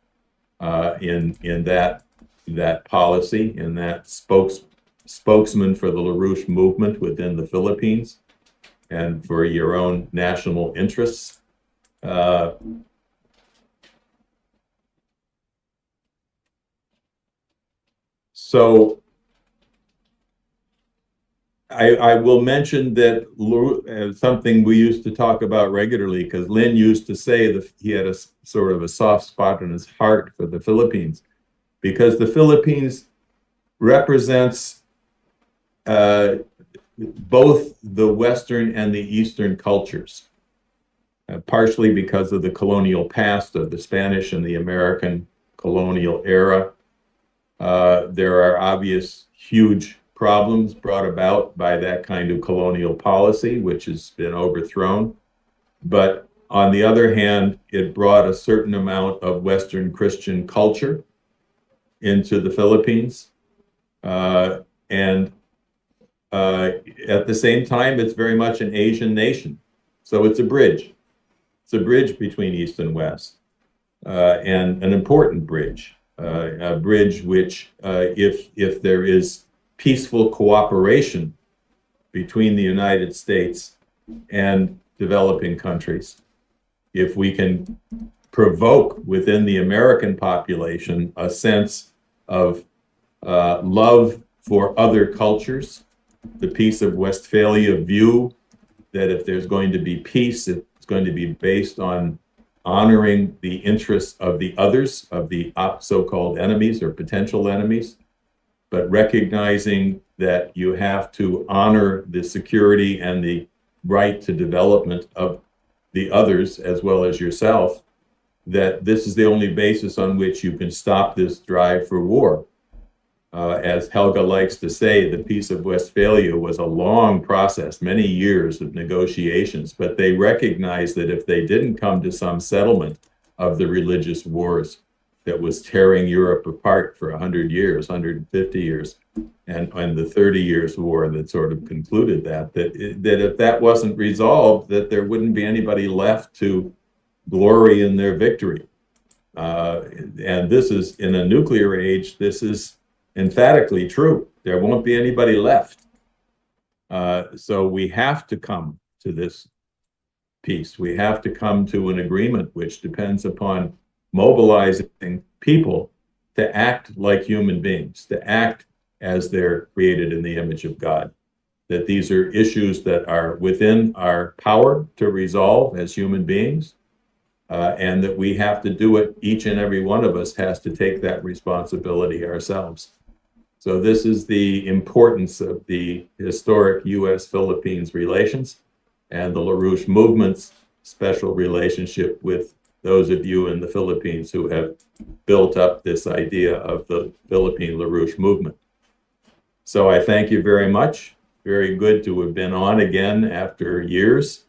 in that policy, in that spokesman for the LaRouche movement within the Philippines, and for your own national interests. So I will mention that something we used to talk about regularly, because Lynn used to say that he had a sort of a soft spot in his heart for the Philippines, because the Philippines represents both the Western and the Eastern cultures, partially because of the colonial past of the Spanish and the American colonial era. There are obvious huge problems brought about by that kind of colonial policy, which has been overthrown. But on the other hand, it brought a certain amount of Western Christian culture into the Philippines. And at the same time, it's very much an Asian nation. So it's a bridge. It's a bridge between East and West, and an important bridge. A bridge which, if there is peaceful cooperation between the United States and developing countries, if we can provoke within the American population a sense of love for other cultures, the Peace of Westphalia view that if there's going to be peace, it's going to be based on honoring the interests of the others, of the so-called enemies or potential enemies, but recognizing that you have to honor the security and the right to development of the others as well as yourself, that this is the only basis on which you can stop this drive for war. As Helga likes to say, the Peace of Westphalia was a long process, many years of negotiations, but they recognized that if they didn't come to some settlement of the religious wars that was tearing Europe apart for 100 years, 150 years, and the 30 Years' War that sort of concluded that if that wasn't resolved, that there wouldn't be anybody left to glory in their victory. And this is, in a nuclear age, this is emphatically true. There won't be anybody left. So we have to come to this peace. We have to come to an agreement which depends upon mobilizing people to act like human beings, to act as they're created in the image of God. That these are issues that are within our power to resolve as human beings, and that we have to do it. Each and every one of us has to take that responsibility ourselves. So this is the importance of the historic U.S.-Philippines relations and the LaRouche movement's special relationship with those of you in the Philippines who have built up this idea of the Philippine LaRouche movement. So I thank you very much. Very good to have been on again after years,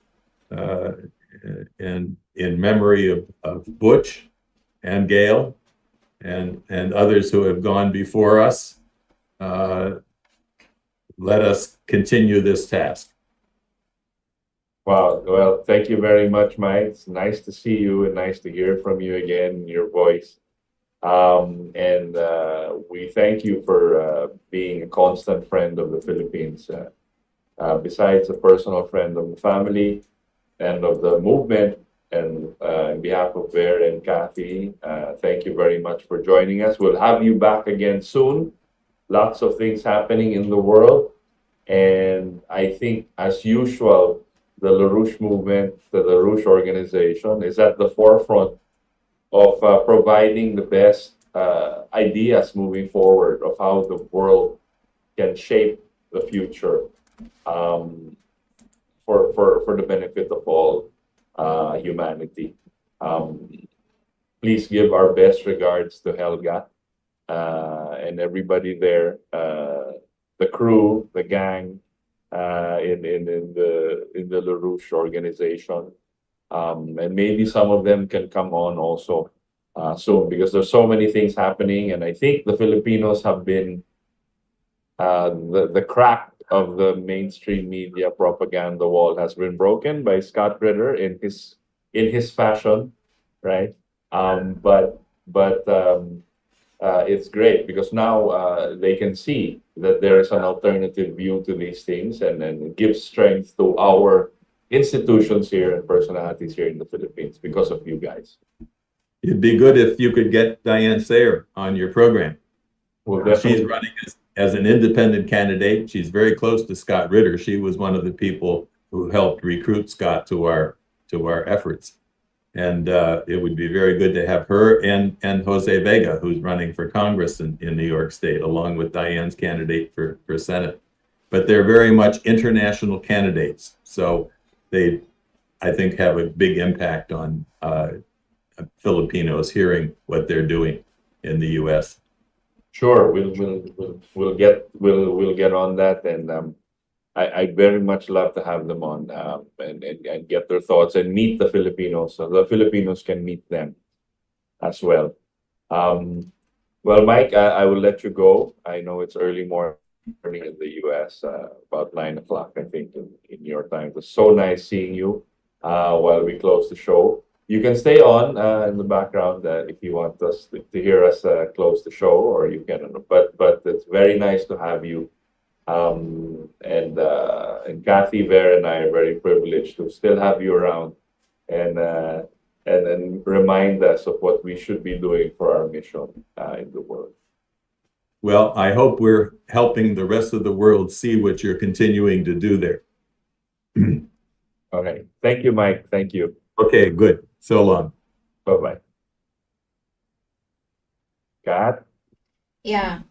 and in memory of Butch and Gail and others who have gone before us. Let us continue this task. Wow. Well, thank you very much, Mike. It's nice to see you and nice to hear from you again, your voice. And we thank you for being a constant friend of the Philippines. Besides a personal friend of the family and of the movement, and on behalf of Bear and Cathy, thank you very much for joining us. We'll have you back again soon. Lots of things happening in the world. And I think, as usual, the LaRouche movement, the LaRouche organization, is at the forefront of providing the best ideas moving forward of how the world can shape the future for the benefit of all humanity. Please give our best regards to Helga and everybody there, the crew, the gang, in the LaRouche organization. And maybe some of them can come on also soon, because there's so many things happening, and I think the Filipinos have been the crack of the mainstream media propaganda wall has been broken by Scott Ritter in his fashion, right? But it's great because now they can see that there is an alternative view to these things, and it gives strength to our institutions here and personalities here in the Philippines because of you guys. It'd be good if you could get Diane Sayer on your program. Well, She's running as an independent candidate. She's very close to Scott Ritter. She was one of the people who helped recruit Scott to our efforts. And it would be very good to have her and Jose Vega, who's running for Congress in New York State, along with Diane's candidate for Senate. But they're very much international candidates. So they, I think, have a big impact on Filipinos hearing what they're doing in the U.S. Sure, we'll get on that, and I very much love to have them on and get their thoughts and meet the Filipinos, so the Filipinos can meet them as well. Well, Mike, I will let you go. I know it's early morning in the U.S., about 9 o'clock, I think, in your time. It was so nice seeing you while we close the show. You can stay on in the background if you want us to hear us close the show, or you can. But it's very nice to have you. And Cathy, Ver, and I are very privileged to still have you around, and then remind us of what we should be doing for our mission in the world. Well, I hope we're helping the rest of the world see what you're continuing to do there. Okay. Thank you, Mike. Thank you. Okay, good. So long. Bye-bye. Kat? Yeah.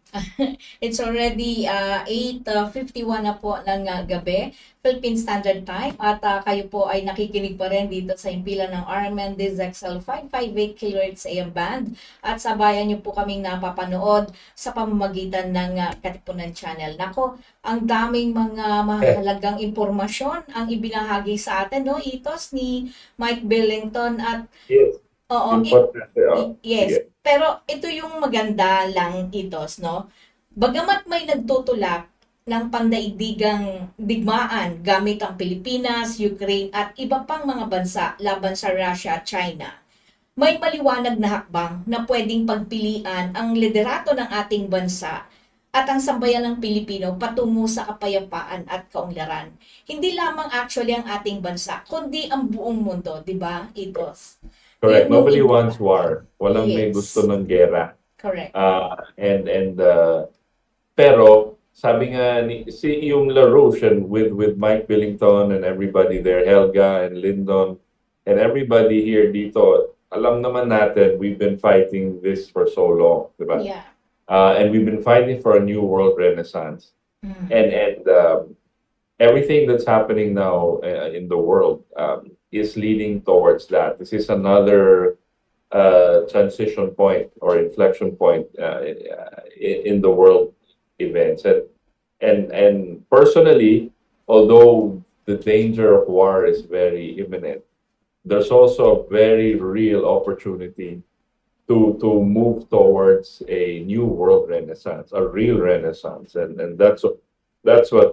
It's already 8:51 na po ng gabi, Philippine Standard Time, at kayo po ay nakikinig pa rin dito sa himpilan ng RMN XL 558 kHz AM band, at sabayan niyo po kaming napapanood sa pamamagitan ng Katipunan Channel. Nako, ang daming mga mahalagang impormasyon ang ibinahagi sa atin, no? Itos ni Mike Billington at Yes. oo, yes. Sige. Pero ito yung maganda lang, Itos, no? Bagamat may nagtutulak ng pandaigdigang digmaan gamit ang Pilipinas, Ukraine at iba pang mga bansa laban sa Russia at China, may maliwanag na hakbang na pwedeng pagpilian ang liderato ng ating bansa at ang sambayan ng Pilipino patungo sa kapayapaan at kaunlaran. Hindi lamang actually ang ating bansa, kundi ang buong mundo, di ba, Itos? Correct. Yun yung Nobody important. wants war. Walang may Yes. gusto ng gera. Correct. Pero sabi nga yung LaRouche and with Mike Billington and everybody there, Helga and Lyndon and everybody here dito, alam naman natin we've been fighting this for so long, diba? Yeah. And we've been fighting for a new world renaissance. And everything that's happening now in the world is leading towards that. This is another transition point or inflection point in the world events. And personally, although the danger of war is very imminent, there's also a very real opportunity to move towards a new world renaissance, a real renaissance, and that's what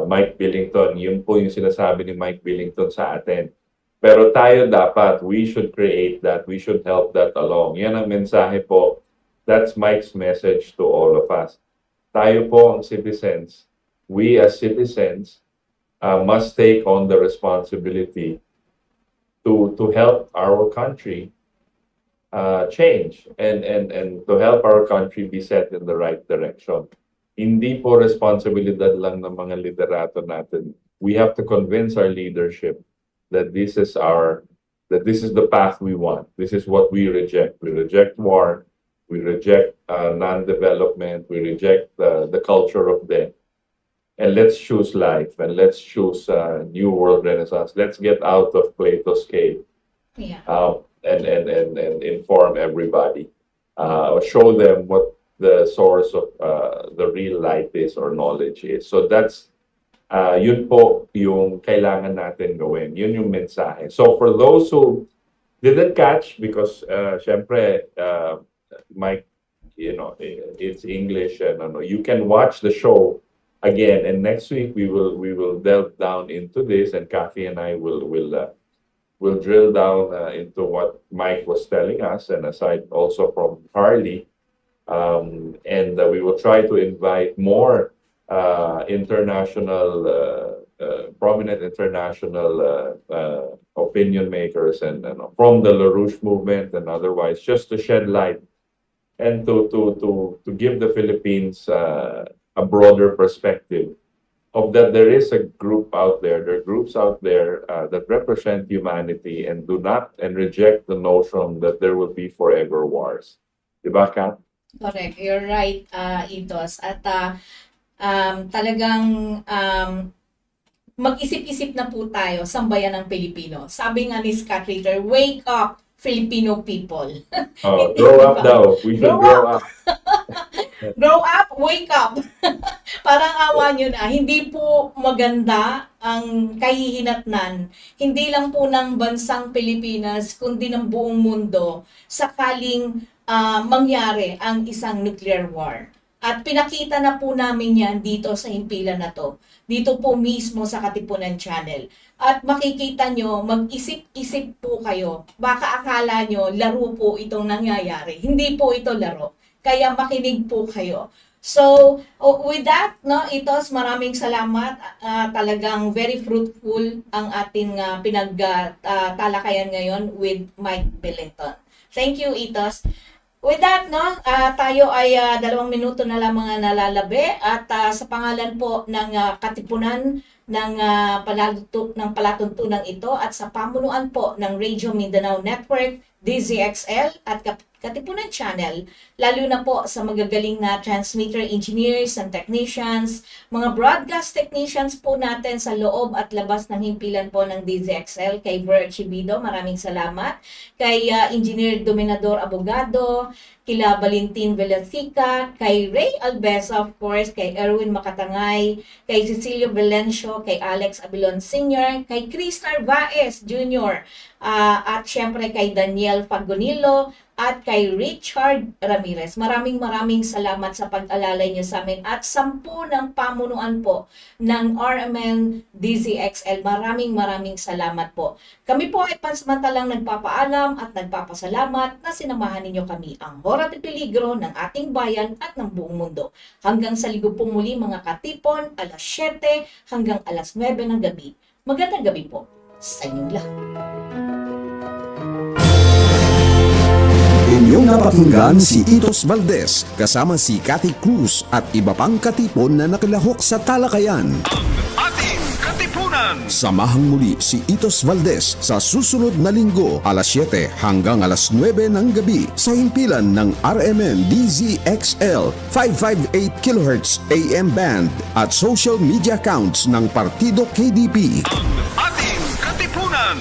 Mike Billington, yun po yung sinasabi ni Mike Billington sa atin. Pero tayo dapat, we should create that, we should help that along. Yan ang mensahe po. That's Mike's message to all of us. Tayo po ang citizens. We as citizens must take on the responsibility to help our country change and to help our country be set in the right direction. Hindi po responsibilidad lang ng mga liderato natin. We have to convince our leadership that this is the path we want. This is what we reject. We reject war. We reject non-development. We reject the culture of death. And let's choose life, and let's choose new world renaissance. Let's get out of Plato's cave. Yeah. And inform everybody. Show them what the source of the real light is or knowledge is. So that's Yun po yung kailangan natin gawin. Yun yung mensahe. So for those who didn't catch, because syempre, Mike, it's English, and you can watch the show again. And next week we will delve down into this, and Cathy and I will drill down into what Mike was telling us, and aside also from Harley, and we will try to invite more prominent international opinion makers, and from the LaRouche movement and otherwise, just to shed light and to give the Philippines a broader perspective of that there is a group out there, there are groups out there that represent humanity and do not and reject the notion that there will be forever wars. Diba, Kat? Correct. You're right, Itos. At talagang mag-isip-isip na po tayo, sambayan ng Pilipino. Sabi nga ni Scott Ritter, wake up, Filipino people. Grow up daw. We should grow up. Grow up, wake up. Parang awa nyo na, hindi po maganda ang kahihinatnan, hindi lang po ng bansang Pilipinas, kundi ng buong mundo, sakaling mangyari ang isang nuclear war. At pinakita na po namin yan dito sa himpilan na to. Dito po mismo sa Katipunan Channel. At makikita nyo, mag-isip-isip po kayo. Baka akala nyo, laro po itong nangyayari. Hindi po ito laro. Kaya makinig po kayo. So, with that, Itos, maraming salamat. Talagang very fruitful ang ating pinagtalakayan ngayon with Mike Billington. Thank you, Itos. With that, tayo ay 2 minuto na lang mga nalalabi, at sa pangalan po ng Katipunan ng palatuntunan ito, at sa pamunuan po ng Radio Mindanao Network, DZXL at Katipunan Channel, lalo na po sa magagaling na transmitter engineers and technicians, mga broadcast technicians po natin sa loob at labas ng himpilan po ng DZXL, kay Ver Chibido, maraming salamat, kay Engineer Dominador Abogado, kila Valentin Velasica, kay Ray Albesa, of course, kay Erwin Makatangay, kay Cecilio Valencio, kay Alex Abilon Sr., kay Chris Narvaez Jr., at syempre kay Daniel Fagonilo, at kay Richard Ramirez. Maraming salamat sa pag-alalay niyo sa amin, at 10 ng pamunuan po ng RMN DZXL. Maraming salamat po. Kami po ay pansamantalang nagpapaalam at nagpapasalamat na sinamahan ninyo kami, ang Hora de Peligro ng ating bayan at ng buong mundo. Hanggang sa linggo po muli mga katipon, alas 7 hanggang alas 9 ng gabi. Magandang gabi po sa inyong lahat. Inyong napakinggan si Itos Valdes kasama si Cathy Cruz at iba pang katipon na nakilahok sa talakayan. Ating Katipunan. Samahang muli si Itos Valdes sa susunod na linggo alas 7 hanggang alas 9 ng gabi sa himpilan ng RMN DZXL 558 kHz AM band at social media accounts ng Partido KDP. Ating Katipunan.